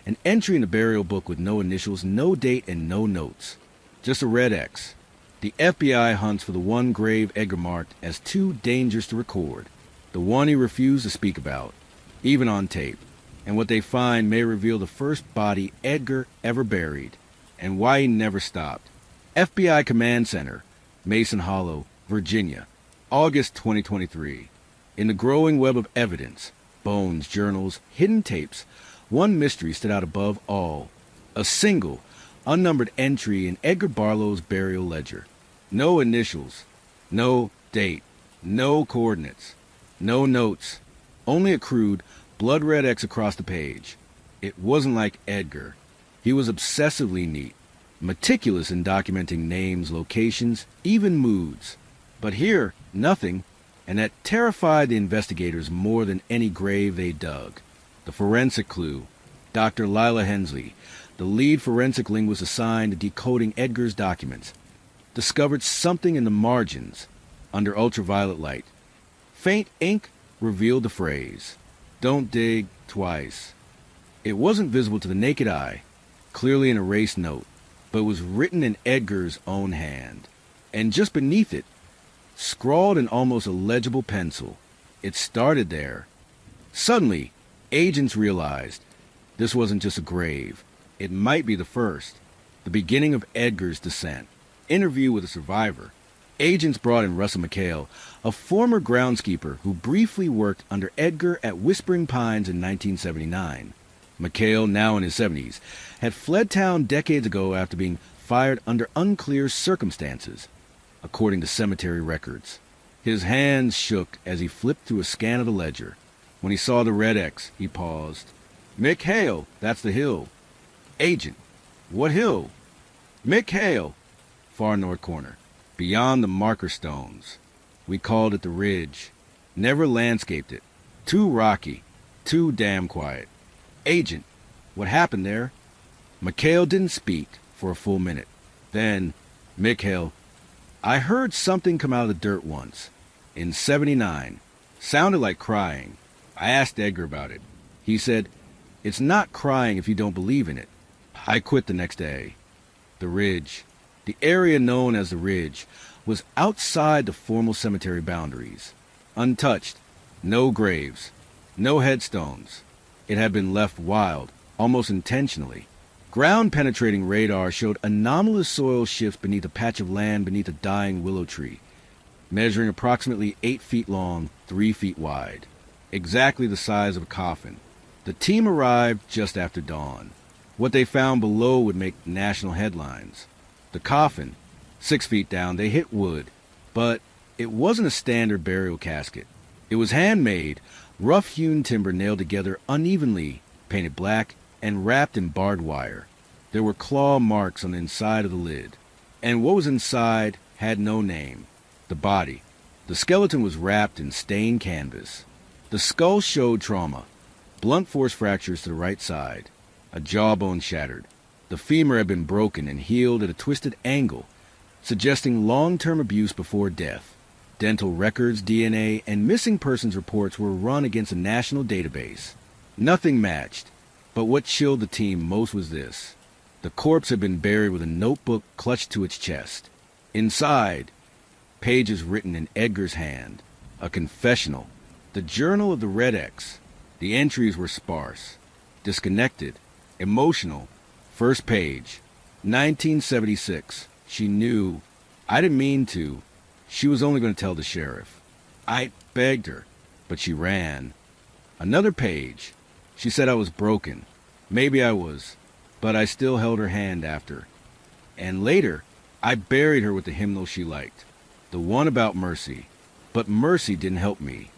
an entry in the burial book with no initials, no date, and no notes. Just a red X. The FBI hunts for the one grave Edgar marked as too dangerous to record, the one he refused to speak about, even on tape. And what they find may reveal the first body Edgar ever buried, and why he never stopped. FBI Command Center, Mason Hollow, Virginia, August 2023. In the growing web of evidence, bones, journals, hidden tapes, one mystery stood out above all. A single, unnumbered entry in Edgar Barlow's burial ledger. No initials, no date, no coordinates, no notes, only a crude, blood-red X across the page. It wasn't like Edgar. He was obsessively neat, meticulous in documenting names, locations, even moods. But here, nothing, and that terrified the investigators more than any grave they dug. The forensic clue. Dr. Lila Hensley, the lead forensic linguist assigned to decoding Edgar's documents, discovered something in the margins under ultraviolet light. Faint ink revealed the phrase, "Don't dig twice." It wasn't visible to the naked eye, clearly an erased note, but was written in Edgar's own hand. And just beneath it, scrawled in almost illegible pencil, it started there. Suddenly, agents realized this wasn't just a grave. It might be the first. The beginning of Edgar's descent. Interview with a survivor. Agents brought in Russell McHale, a former groundskeeper who briefly worked under Edgar at Whispering Pines in 1979. McHale, now in his 70s, had fled town decades ago after being fired under unclear circumstances, according to cemetery records. His hands shook as he flipped through a scan of the ledger. When he saw the red X, he paused. McHale, that's the hill. Agent, what hill? McHale, far north corner, beyond the marker stones. We called it the Ridge. Never landscaped it. Too rocky. Too damn quiet. Agent, what happened there? McHale didn't speak for a full minute. Then, McHale, I heard something come out of the dirt once. In 79. Sounded like crying. I asked Edgar about it. He said, it's not crying if you don't believe in it. I quit the next day. The Ridge, the area known as the Ridge, was outside the formal cemetery boundaries. Untouched. No graves. No headstones. It had been left wild, almost intentionally. Ground-penetrating radar showed anomalous soil shifts beneath a patch of land beneath a dying willow tree, measuring approximately 8 feet long, 3 feet wide. Exactly the size of a coffin. The team arrived just after dawn. What they found below would make national headlines. The coffin, 6 feet down, they hit wood, but it wasn't a standard burial casket. It was handmade, rough-hewn timber nailed together unevenly, painted black, and wrapped in barbed wire. There were claw marks on the inside of the lid, and what was inside had no name. The body. The skeleton was wrapped in stained canvas. The skull showed trauma, blunt force fractures to the right side, a jawbone shattered. The femur had been broken and healed at a twisted angle, suggesting long-term abuse before death. Dental records, DNA, and missing persons reports were run against a national database. Nothing matched, but what chilled the team most was this. The corpse had been buried with a notebook clutched to its chest. Inside, pages written in Edgar's hand, a confessional, the journal of the Red X. The entries were sparse, disconnected, emotional. First page, 1976. She knew. I didn't mean to. She was only going to tell the sheriff. I begged her, but she ran. Another page. She said I was broken. Maybe I was, but I still held her hand after. And later, I buried her with the hymnal she liked, the one about mercy. But mercy didn't help me.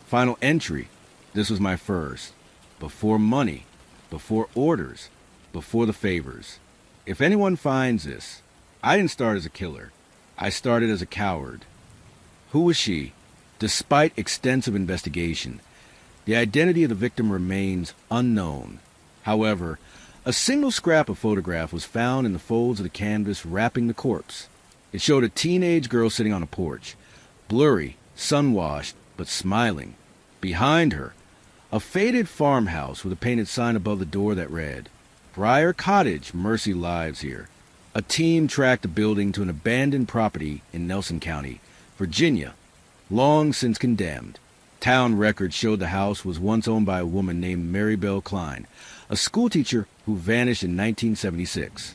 Final entry. This was my first. Before money, before orders, before the favors. If anyone finds this, I didn't start as a killer. I started as a coward. Who was she? Despite extensive investigation, the identity of the victim remains unknown. However, a single scrap of photograph was found in the folds of the canvas wrapping the corpse. It showed a teenage girl sitting on a porch, blurry, sun-washed, but smiling. Behind her, a faded farmhouse with a painted sign above the door that read, Briar Cottage, Mercy Lives Here. A team tracked the building to an abandoned property in Nelson County, Virginia, long since condemned. Town records showed the house was once owned by a woman named Mary Bell Klein, a schoolteacher who vanished in 1976.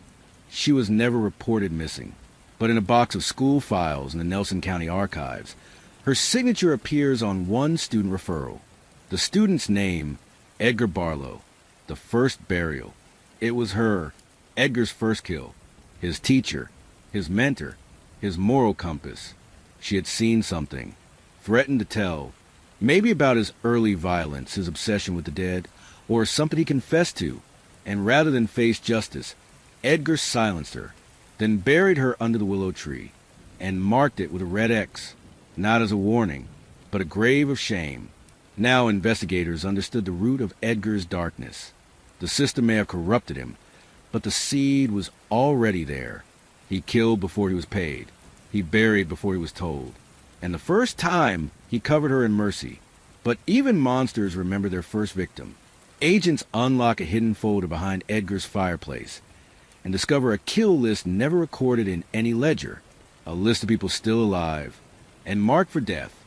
She was never reported missing, but in a box of school files in the Nelson County archives, her signature appears on one student referral. The student's name, Edgar Barlow. The first burial. It was her, Edgar's first kill. His teacher, his mentor, his moral compass. She had seen something, threatened to tell, maybe about his early violence, his obsession with the dead, or something he confessed to, and rather than face justice, Edgar silenced her, then buried her under the willow tree, and marked it with a red X, not as a warning, but a grave of shame. Now investigators understood the root of Edgar's darkness. The system may have corrupted him, but the seed was already there. He killed before he was paid. He buried before he was told. And the first time, he covered her in mercy. But even monsters remember their first victim. Agents unlock a hidden folder behind Edgar's fireplace and discover a kill list never recorded in any ledger. A list of people still alive and marked for death.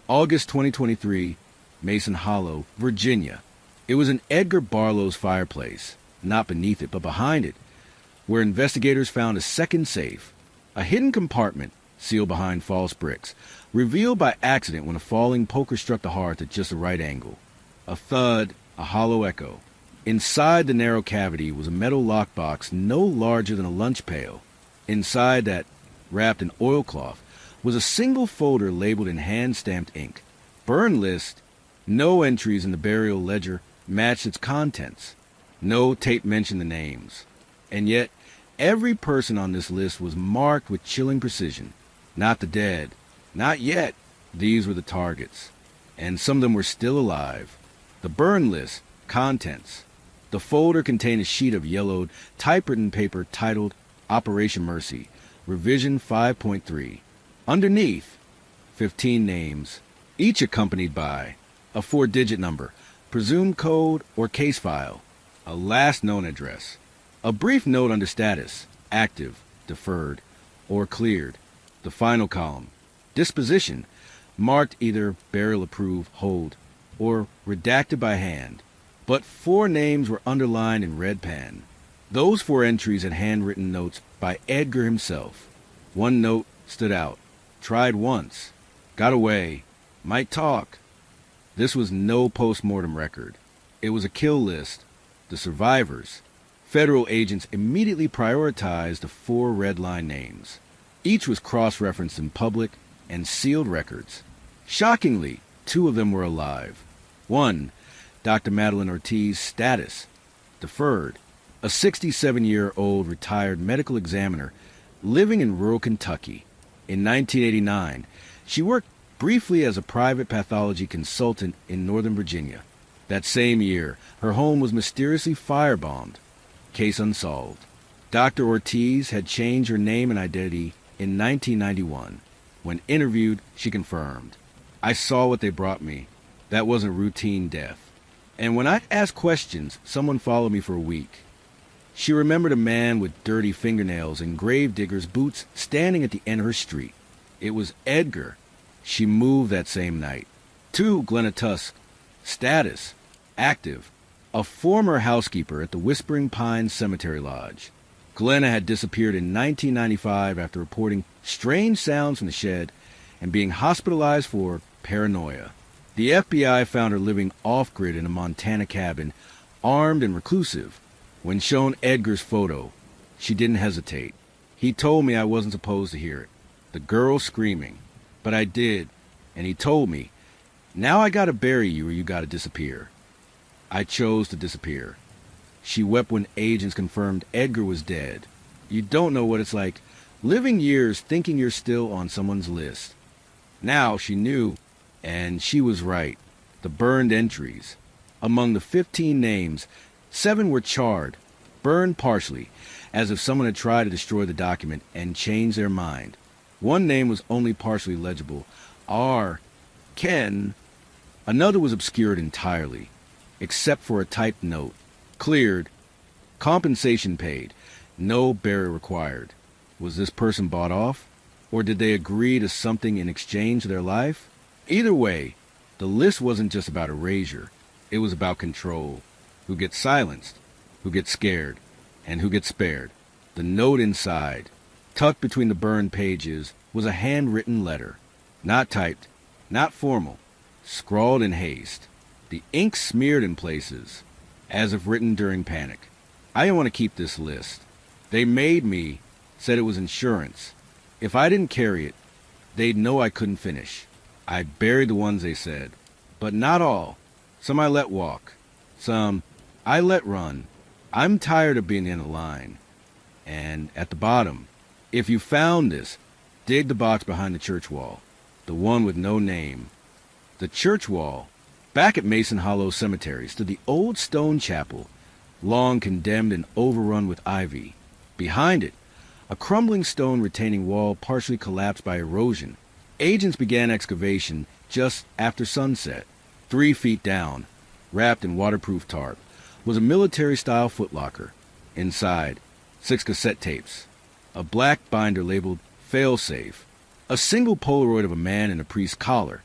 August 2023, Mason Hollow, Virginia. It was in Edgar Barlow's fireplace. not beneath it, but behind it, where investigators found a second safe, a hidden compartment sealed behind false bricks, revealed by accident when a falling poker struck the hearth at just the right angle. A thud, a hollow echo. Inside the narrow cavity was a metal lockbox no larger than a lunch pail. Inside that, wrapped in oilcloth, was a single folder labeled in hand-stamped ink. Burn list. No entries in the burial ledger matched its contents. No tape mentioned the names. And yet, every person on this list was marked with chilling precision. Not the dead. Not yet. These were the targets. And some of them were still alive. The burn list. Contents. The folder contained a sheet of yellowed, typewritten paper titled Operation Mercy, Revision 5.3. Underneath, 15 names, each accompanied by a 4-digit number, presumed code or case file, a last known address, a brief note under status, active, deferred, or cleared. The final column, disposition, marked either burial approved, hold, or redacted by hand. But 4 names were underlined in red pen. Those 4 entries had handwritten notes by Edgar himself. One note stood out. Tried once. Got away. Might talk. This was no post-mortem record. It was a kill list. The survivors. Federal agents immediately prioritized the 4 red line names. Each was cross-referenced in public and sealed records. Shockingly, 2 of them were alive. One, Dr. Madeline Ortiz, status, deferred, a 67-year-old retired medical examiner living in rural Kentucky. In 1989, she worked briefly as a private pathology consultant in Northern Virginia. That same year, her home was mysteriously firebombed. Case unsolved. Dr. Ortiz had changed her name and identity in 1991. When interviewed, she confirmed, "I saw what they brought me. That wasn't routine death. And when I asked questions, someone followed me for a week." She remembered a man with dirty fingernails and gravedigger's boots standing at the end of her street. It was Edgar. She moved that same night. 2, Glenna Tusk. Status, active, a former housekeeper at the Whispering Pines Cemetery Lodge. Glenna had disappeared in 1995 after reporting strange sounds from the shed and being hospitalized for paranoia. The FBI found her living off-grid in a Montana cabin, armed and reclusive. When shown Edgar's photo, she didn't hesitate. He told me I wasn't supposed to hear it. The girl screaming. But I did, and he told me, "Now I gotta bury you or you gotta disappear." I chose to disappear. She wept when agents confirmed Edgar was dead. You don't know what it's like, living years thinking you're still on someone's list. Now she knew, and she was right. The burned entries. Among the 15 names, 7 were charred, burned partially, as if someone had tried to destroy the document and change their mind. One name was only partially legible, R. Ken. Another was obscured entirely, except for a typed note. Cleared. Compensation paid. No burial required. Was this person bought off? Or did they agree to something in exchange for their life? Either way, the list wasn't just about erasure. It was about control. Who gets silenced? Who gets scared? And who gets spared? The note inside, tucked between the burned pages, was a handwritten letter. Not typed, not formal, scrawled in haste. The ink smeared in places, as if written during panic. I didn't want to keep this list. They made me, said it was insurance. If I didn't carry it, they'd know I couldn't finish. I buried the ones they said, but not all. Some I let walk. Some I let run. I'm tired of being in the line. And at the bottom, if you found this, dig the box behind the church wall, the one with no name. The church wall. Back at Mason Hollow Cemetery stood the old stone chapel, long condemned and overrun with ivy. Behind it, a crumbling stone retaining wall partially collapsed by erosion. Agents began excavation just after sunset. 3 feet down, wrapped in waterproof tarp, was a military-style footlocker. Inside, 6 cassette tapes, a black binder labeled fail-safe, a single Polaroid of a man in a priest's collar,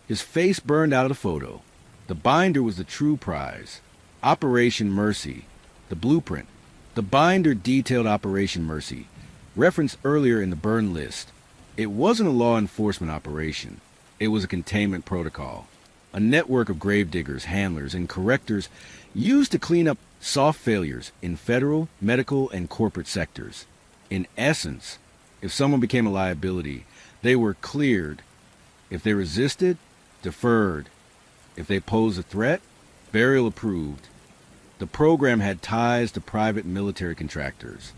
his face burned out of the photo. The binder was the true prize. Operation Mercy, The blueprint. The binder detailed Operation Mercy, referenced earlier in the burn list. It wasn't a law enforcement operation. It was a containment protocol. A network of gravediggers, handlers, and correctors used to clean up soft failures in federal, medical, and corporate sectors. In essence, if someone became a liability, they were cleared. If they resisted, deferred. If they posed a threat, burial approved. The program had ties to private military contractors,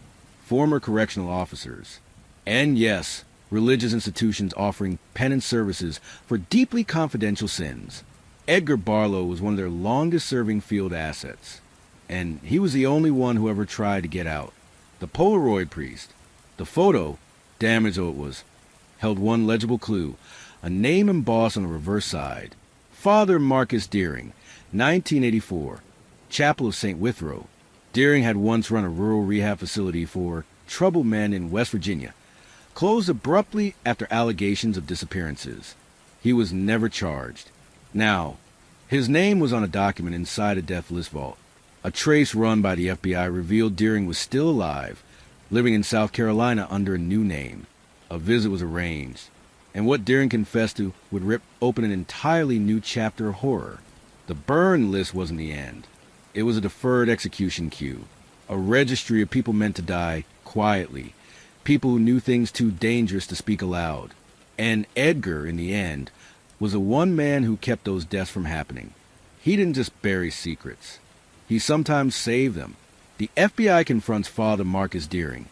former correctional officers, and yes, religious institutions offering penance services for deeply confidential sins. Edgar Barlow was one of their longest-serving field assets, and he was the only one who ever tried to get out. The Polaroid priest. The photo, damaged though it was, held one legible clue, a name embossed on the reverse side. Father Marcus Deering, 1984, Chapel of St. Withrow. Deering had once run a rural rehab facility for troubled men in West Virginia, closed abruptly after allegations of disappearances. He was never charged. Now, his name was on a document inside a death list vault. A trace run by the FBI revealed Deering was still alive, living in South Carolina under a new name. A visit was arranged, and what Deering confessed to would rip open an entirely new chapter of horror. The burn list wasn't the end. It was a deferred execution queue, a registry of people meant to die quietly, people who knew things too dangerous to speak aloud. And Edgar, in the end, was the one man who kept those deaths from happening. He didn't just bury secrets. He sometimes saved them. The FBI confronts Father Marcus Deering,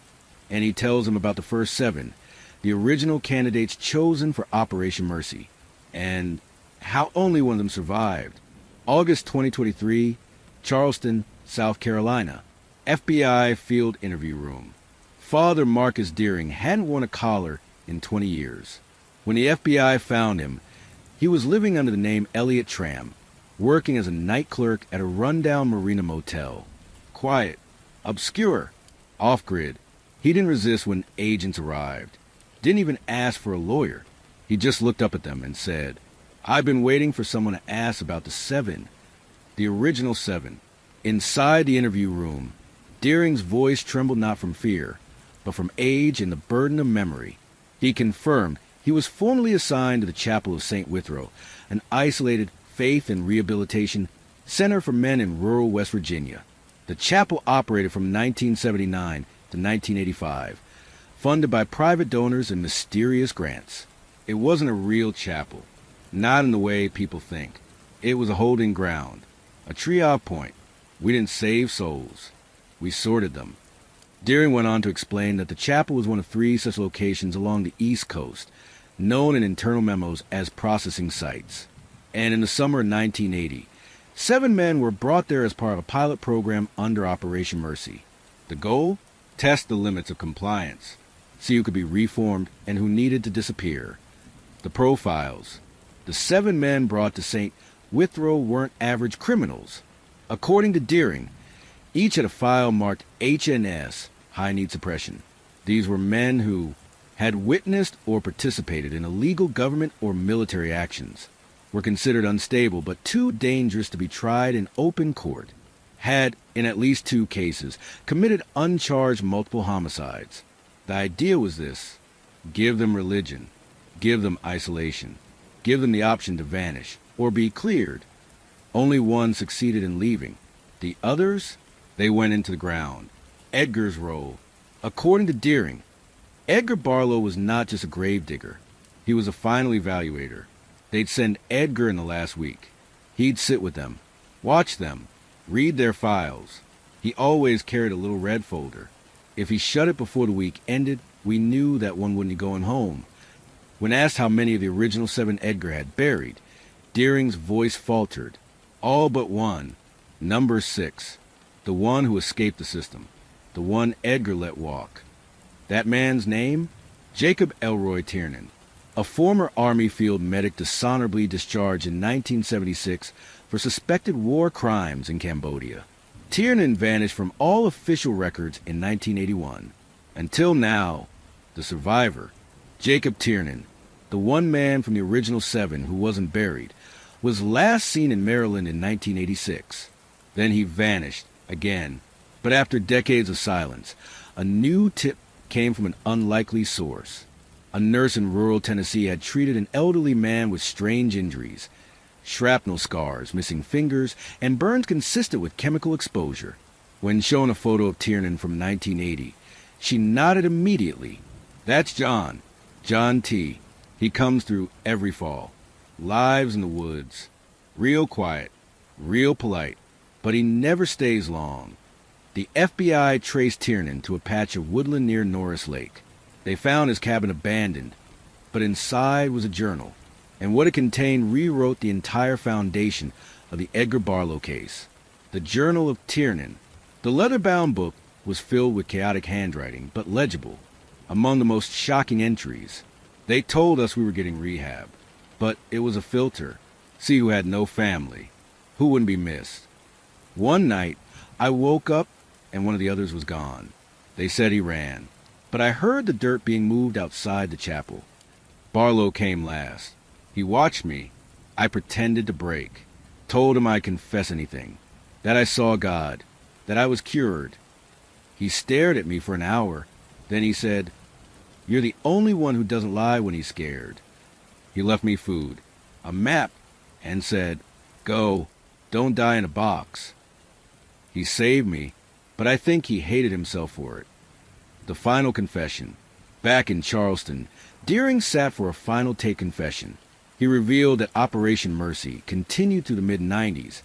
and he tells them about the first 7, the original candidates chosen for Operation Mercy, and how only one of them survived. August 2023, Charleston, South Carolina, FBI field interview room. Father Marcus Deering hadn't worn a collar in 20 years. When the FBI found him, he was living under the name Elliot Tram, working as a night clerk at a rundown marina motel. Quiet, obscure, off-grid. He didn't resist when agents arrived. Didn't even ask for a lawyer. He just looked up at them and said, "I've been waiting for someone to ask about the 7. The original 7. Inside the interview room, Deering's voice trembled not from fear, but from age and the burden of memory. He confirmed he was formerly assigned to the Chapel of St. Withrow, an isolated faith and rehabilitation center for men in rural West Virginia. The chapel operated from 1979 to 1985, funded by private donors and mysterious grants. It wasn't a real chapel, not in the way people think. It was a holding ground, a triage point. We didn't save souls. We sorted them." Deering went on to explain that the chapel was one of 3 such locations along the East Coast, known in internal memos as processing sites. And in the summer of 1980, 7 men were brought there as part of a pilot program under Operation Mercy. The goal? Test the limits of compliance, see who could be reformed and who needed to disappear. The profiles. The 7 men brought to St. Withrow weren't average criminals. According to Deering, each had a file marked HNS, high need suppression. These were men who had witnessed or participated in illegal government or military actions, were considered unstable but too dangerous to be tried in open court, had, in at least 2 cases, committed uncharged multiple homicides. The idea was this: give them religion, give them isolation, give them the option to vanish or be cleared. Only one succeeded in leaving. The others, they went into the ground. Edgar's role. According to Deering, Edgar Barlow was not just a gravedigger. He was a final evaluator. They'd send Edgar in the last week. He'd sit with them, watch them, read their files. He always carried a little red folder. If he shut it before the week ended, we knew that one wouldn't be going home. When asked how many of the original 7 Edgar had buried, Deering's voice faltered. All but one. Number 6. The one who escaped the system. The one Edgar let walk. That man's name? Jacob Elroy Tiernan, a former Army field medic dishonorably discharged in 1976 for suspected war crimes in Cambodia. Tiernan vanished from all official records in 1981. Until now, the survivor, Jacob Tiernan, the one man from the original 7 who wasn't buried, was last seen in Maryland in 1986. Then he vanished again But after decades of silence, a new tip came from an unlikely source. A nurse in rural Tennessee had treated an elderly man with strange injuries, shrapnel scars, missing fingers, and burns consistent with chemical exposure. When shown a photo of Tiernan from 1980, she nodded immediately. That's John T. He comes through every fall. Lives in the woods. Real quiet, real polite, but he never stays long. The FBI traced Tiernan to a patch of woodland near Norris Lake. They found his cabin abandoned, but inside was a journal, and what it contained rewrote the entire foundation of the Edgar Barlow case. The Journal of Tiernan. The leather-bound book was filled with chaotic handwriting, but legible. Among the most shocking entries, they told us we were getting rehab, but it was a filter. See who had no family, who wouldn't be missed. One night, I woke up and one of the others was gone. They said he ran, but I heard the dirt being moved outside the chapel. Barlow came last. He watched me. I pretended to break, told him I'd confess anything, that I saw God, that I was cured. He stared at me for an hour. Then he said, "You're the only one who doesn't lie when he's scared." He left me food, a map, and said, "Go, don't die in a box." He saved me, but I think he hated himself for it. The final confession. Back in Charleston, Deering sat for a final take confession. He revealed that Operation Mercy continued through the mid-90s,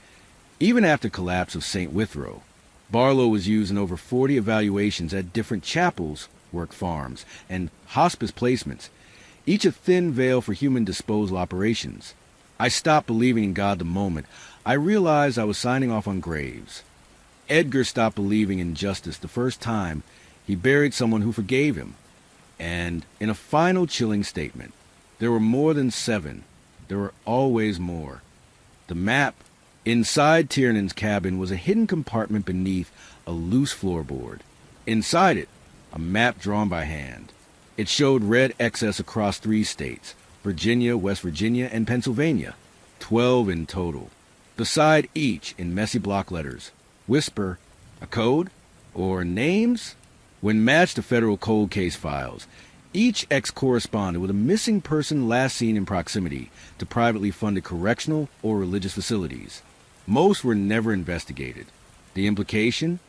even after collapse of St. Withrow. Barlow was used in over 40 evaluations at different chapels, work farms, and hospice placements, each a thin veil for human disposal operations. I stopped believing in God the moment I realized I was signing off on graves. Edgar stopped believing in justice the first time he buried someone who forgave him. And in a final chilling statement, there were more than 7. There were always more. The map. Inside Tiernan's cabin was a hidden compartment beneath a loose floorboard. Inside it, a map drawn by hand. It showed red excess across 3 states, Virginia, West Virginia, and Pennsylvania. 12 in total. Beside each, in messy block letters, whisper, a code, or names. When matched to federal cold case files, each X corresponded with a missing person last seen in proximity to privately funded correctional or religious facilities. Most were never investigated. The implication?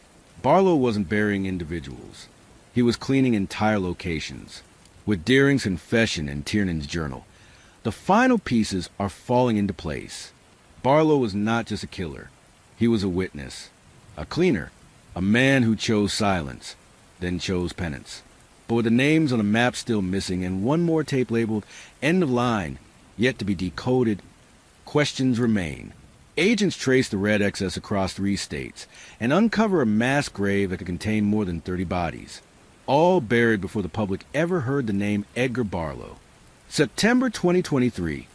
Barlow wasn't burying individuals. He was cleaning entire locations. With Deering's confession and Tiernan's journal, the final pieces are falling into place. Barlow was not just a killer. He was a witness, a cleaner, a man who chose silence, then chose penance. But with the names on the map still missing and one more tape labeled "End of Line" yet to be decoded, questions remain. Agents trace the red excess across 3 states and uncover a mass grave that could contain more than 30 bodies, all buried before the public ever heard the name Edgar Barlow. September 2023.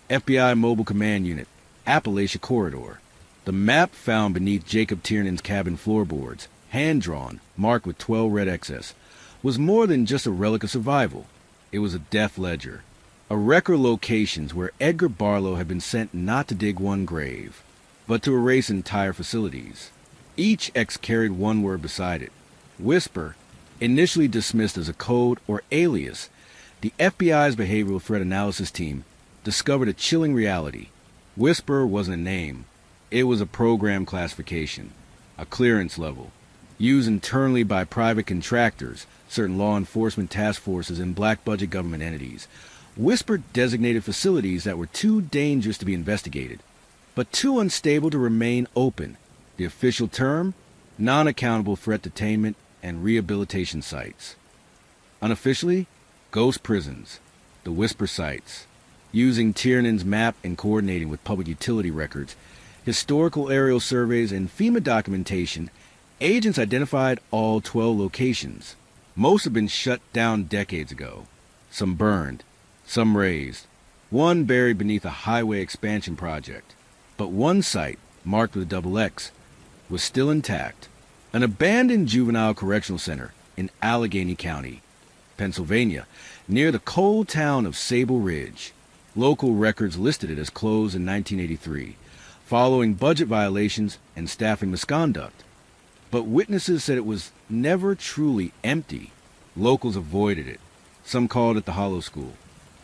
FBI Mobile Command Unit, Appalachia Corridor. The map found beneath Jacob Tiernan's cabin floorboards, hand-drawn, marked with 12 red excess, was more than just a relic of survival. It was a death ledger, a record of locations where Edgar Barlow had been sent not to dig one grave, but to erase entire facilities. Each X carried one word beside it. Whisper, initially dismissed as a code or alias, the FBI's behavioral threat analysis team discovered a chilling reality. Whisper wasn't a name. It was a program classification, a clearance level, used internally by private contractors, certain law enforcement task forces, and black-budget government entities. Whisper designated facilities that were too dangerous to be investigated, but too unstable to remain open. The official term? Non-accountable threat detainment and rehabilitation sites. Unofficially, ghost prisons, the Whisper sites. Using Tiernan's map and coordinating with public utility records, historical aerial surveys, and FEMA documentation, agents identified all 12 locations. Most have been shut down decades ago. Some burned, some razed, one buried beneath a highway expansion project. But one site, marked with a double X, was still intact. An abandoned juvenile correctional center in Allegheny County, Pennsylvania, near the coal town of Sable Ridge. Local records listed it as closed in 1983, following budget violations and staffing misconduct. but witnesses said it was never truly empty. Locals avoided it. Some called it the Hollow School,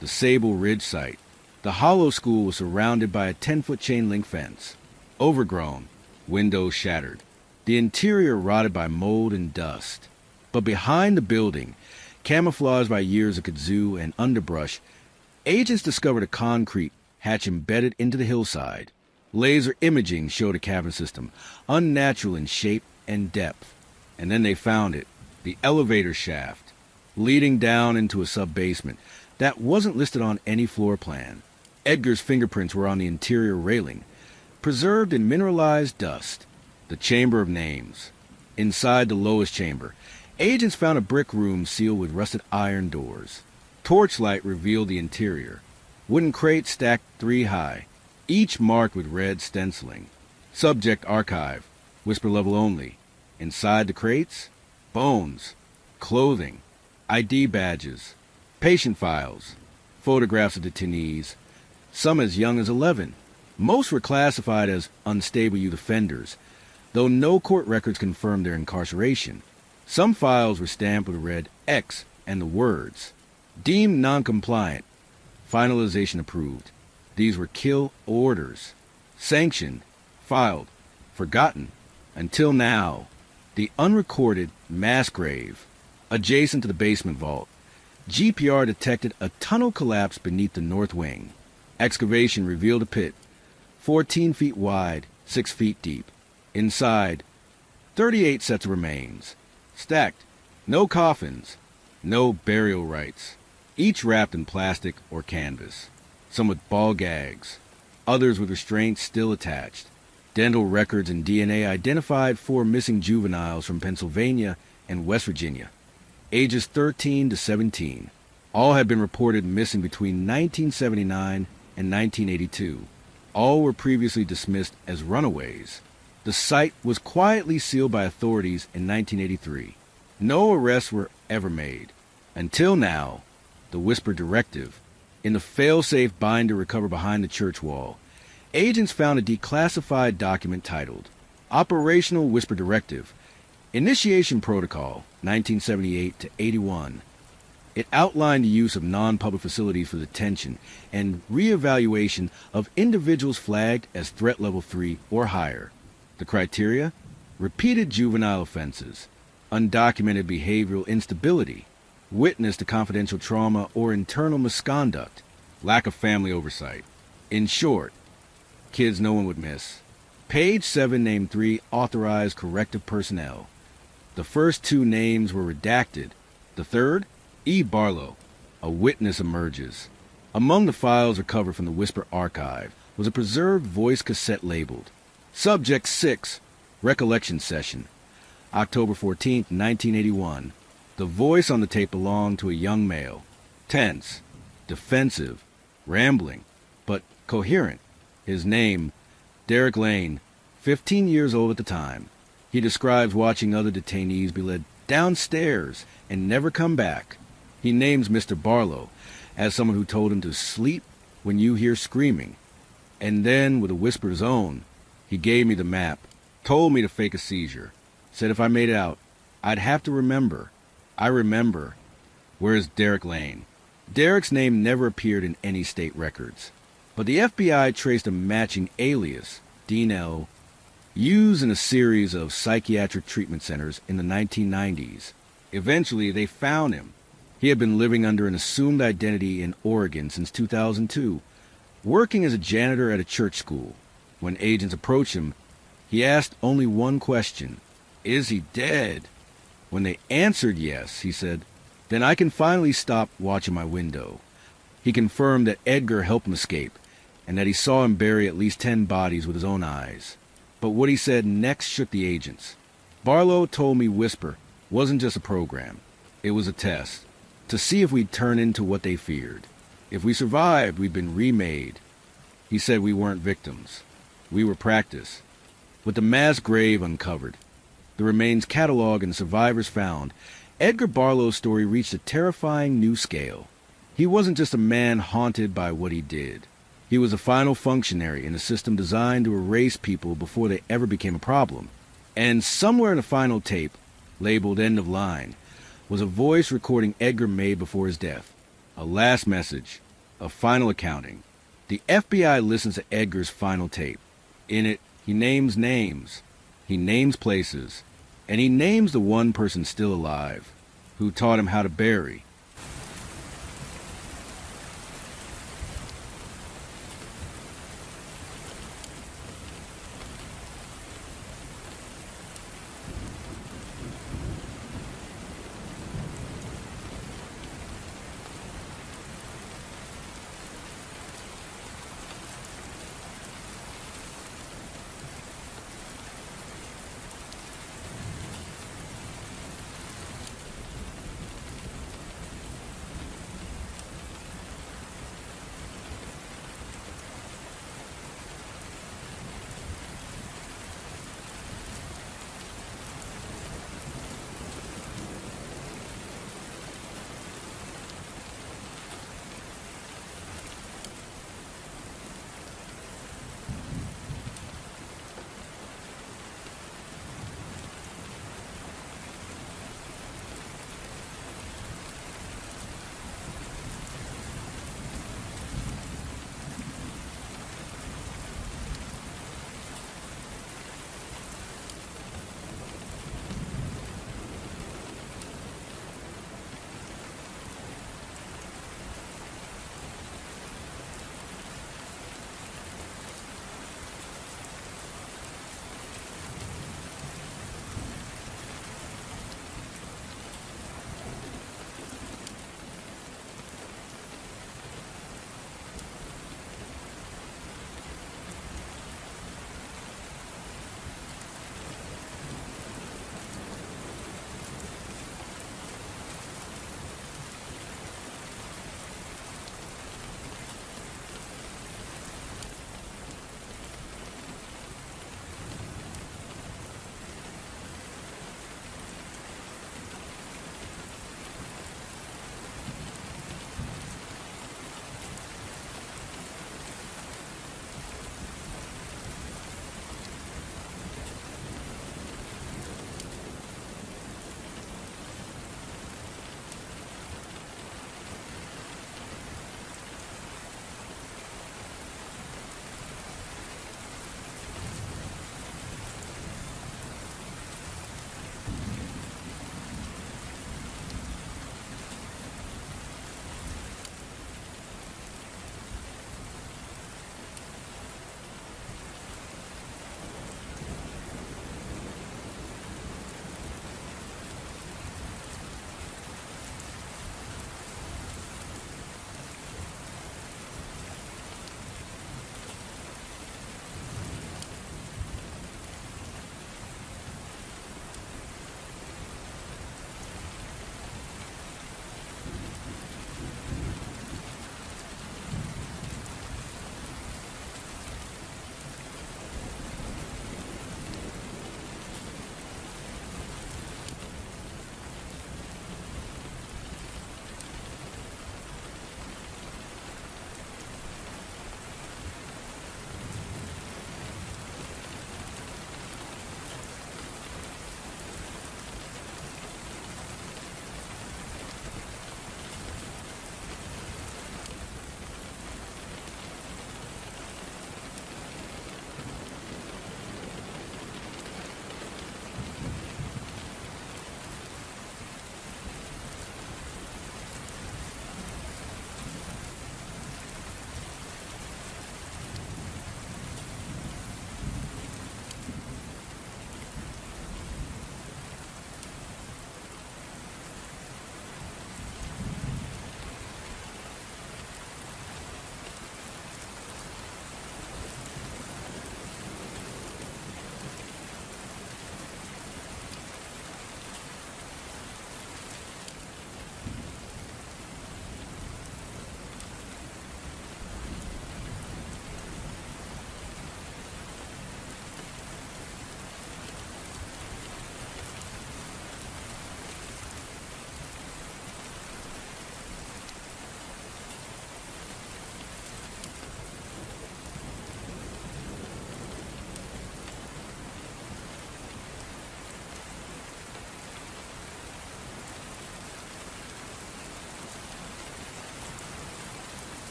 the Sable Ridge site. The Hollow School was surrounded by a 10-foot chain-link fence, overgrown, windows shattered, the interior rotted by mold and dust. But behind the building, camouflaged by years of kudzu and underbrush, agents discovered a concrete hatch embedded into the hillside. Laser imaging showed a cavern system, unnatural in shape and depth. And then they found it, the elevator shaft, leading down into a sub-basement that wasn't listed on any floor plan. Edgar's fingerprints were on the interior railing, preserved in mineralized dust. The Chamber of Names. Inside the lowest chamber, agents found a brick room sealed with rusted iron doors. Torchlight revealed the interior. Wooden crates stacked 3 high, each marked with red stenciling. Subject archive, whisper level only. Inside the crates, bones, clothing, ID badges, patient files, photographs of detainees, some as young as 11. Most were classified as unstable youth offenders, though no court records confirmed their incarceration. Some files were stamped with a red X and the words, "Deemed non-compliant. Finalization approved." These were kill orders. Sanctioned, filed, forgotten. Until now, the unrecorded mass grave. Adjacent to the basement vault, GPR detected a tunnel collapse beneath the north wing. Excavation revealed a pit, 14 feet wide, 6 feet deep. Inside, 38 sets of remains. Stacked, no coffins, no burial rites, each wrapped in plastic or canvas. Some with ball gags, others with restraints still attached. Dental records and DNA identified 4 missing juveniles from Pennsylvania and West Virginia, ages 13 to 17. All had been reported missing between 1979 and 1982. All were previously dismissed as runaways. The site was quietly sealed by authorities in 1983. No arrests were ever made. Until now, the Whisper Directive. In the fail-safe binder recovered behind the church wall, agents found a declassified document titled Operational Whisper Directive, Initiation Protocol, 1978 to 81. It outlined the use of non-public facilities for detention and re-evaluation of individuals flagged as threat level 3 or higher. The criteria? Repeated juvenile offenses, undocumented behavioral instability, witness to confidential trauma or internal misconduct, lack of family oversight. In short, kids no one would miss. Page 7 named 3 authorized corrective personnel. The first 2 names were redacted. The third, E. Barlow, a witness emerges. Among the files recovered from the Whisper archive was a preserved voice cassette labeled Subject 6, Recollection Session, October 14, 1981. The voice on the tape belonged to a young male, tense, defensive, rambling, but coherent. His name, Derek Lane, 15 years old at the time. He describes watching other detainees be led downstairs and never come back. He names Mr. Barlow as someone who told him to sleep when you hear screaming. And then, with a whisper's own, he gave me the map, told me to fake a seizure, said if I made it out, I'd have to remember. I remember. Where's Derek Lane? Derek's name never appeared in any state records, but the FBI traced a matching alias, Dean L., used in a series of psychiatric treatment centers in the 1990s. Eventually, they found him. He had been living under an assumed identity in Oregon since 2002, working as a janitor at a church school. When agents approached him, he asked only one question: is he dead? When they answered yes, he said, then I can finally stop watching my window. He confirmed that Edgar helped him escape, and that he saw him bury at least 10 bodies with his own eyes. But what he said next shook the agents. Barlow told me Whisper wasn't just a program. It was a test, to see if we'd turn into what they feared. If we survived, we'd been remade. He said we weren't victims. We were practice. With the mass grave uncovered, the remains cataloged and survivors found, Edgar Barlow's story reached a terrifying new scale. He wasn't just a man haunted by what he did. He was a final functionary in a system designed to erase people before they ever became a problem. And somewhere in the final tape, labeled End of Line, was a voice recording Edgar made before his death. A last message, a final accounting. The FBI listens to Edgar's final tape. In it, he names names, he names places, and he names the one person still alive, who taught him how to bury,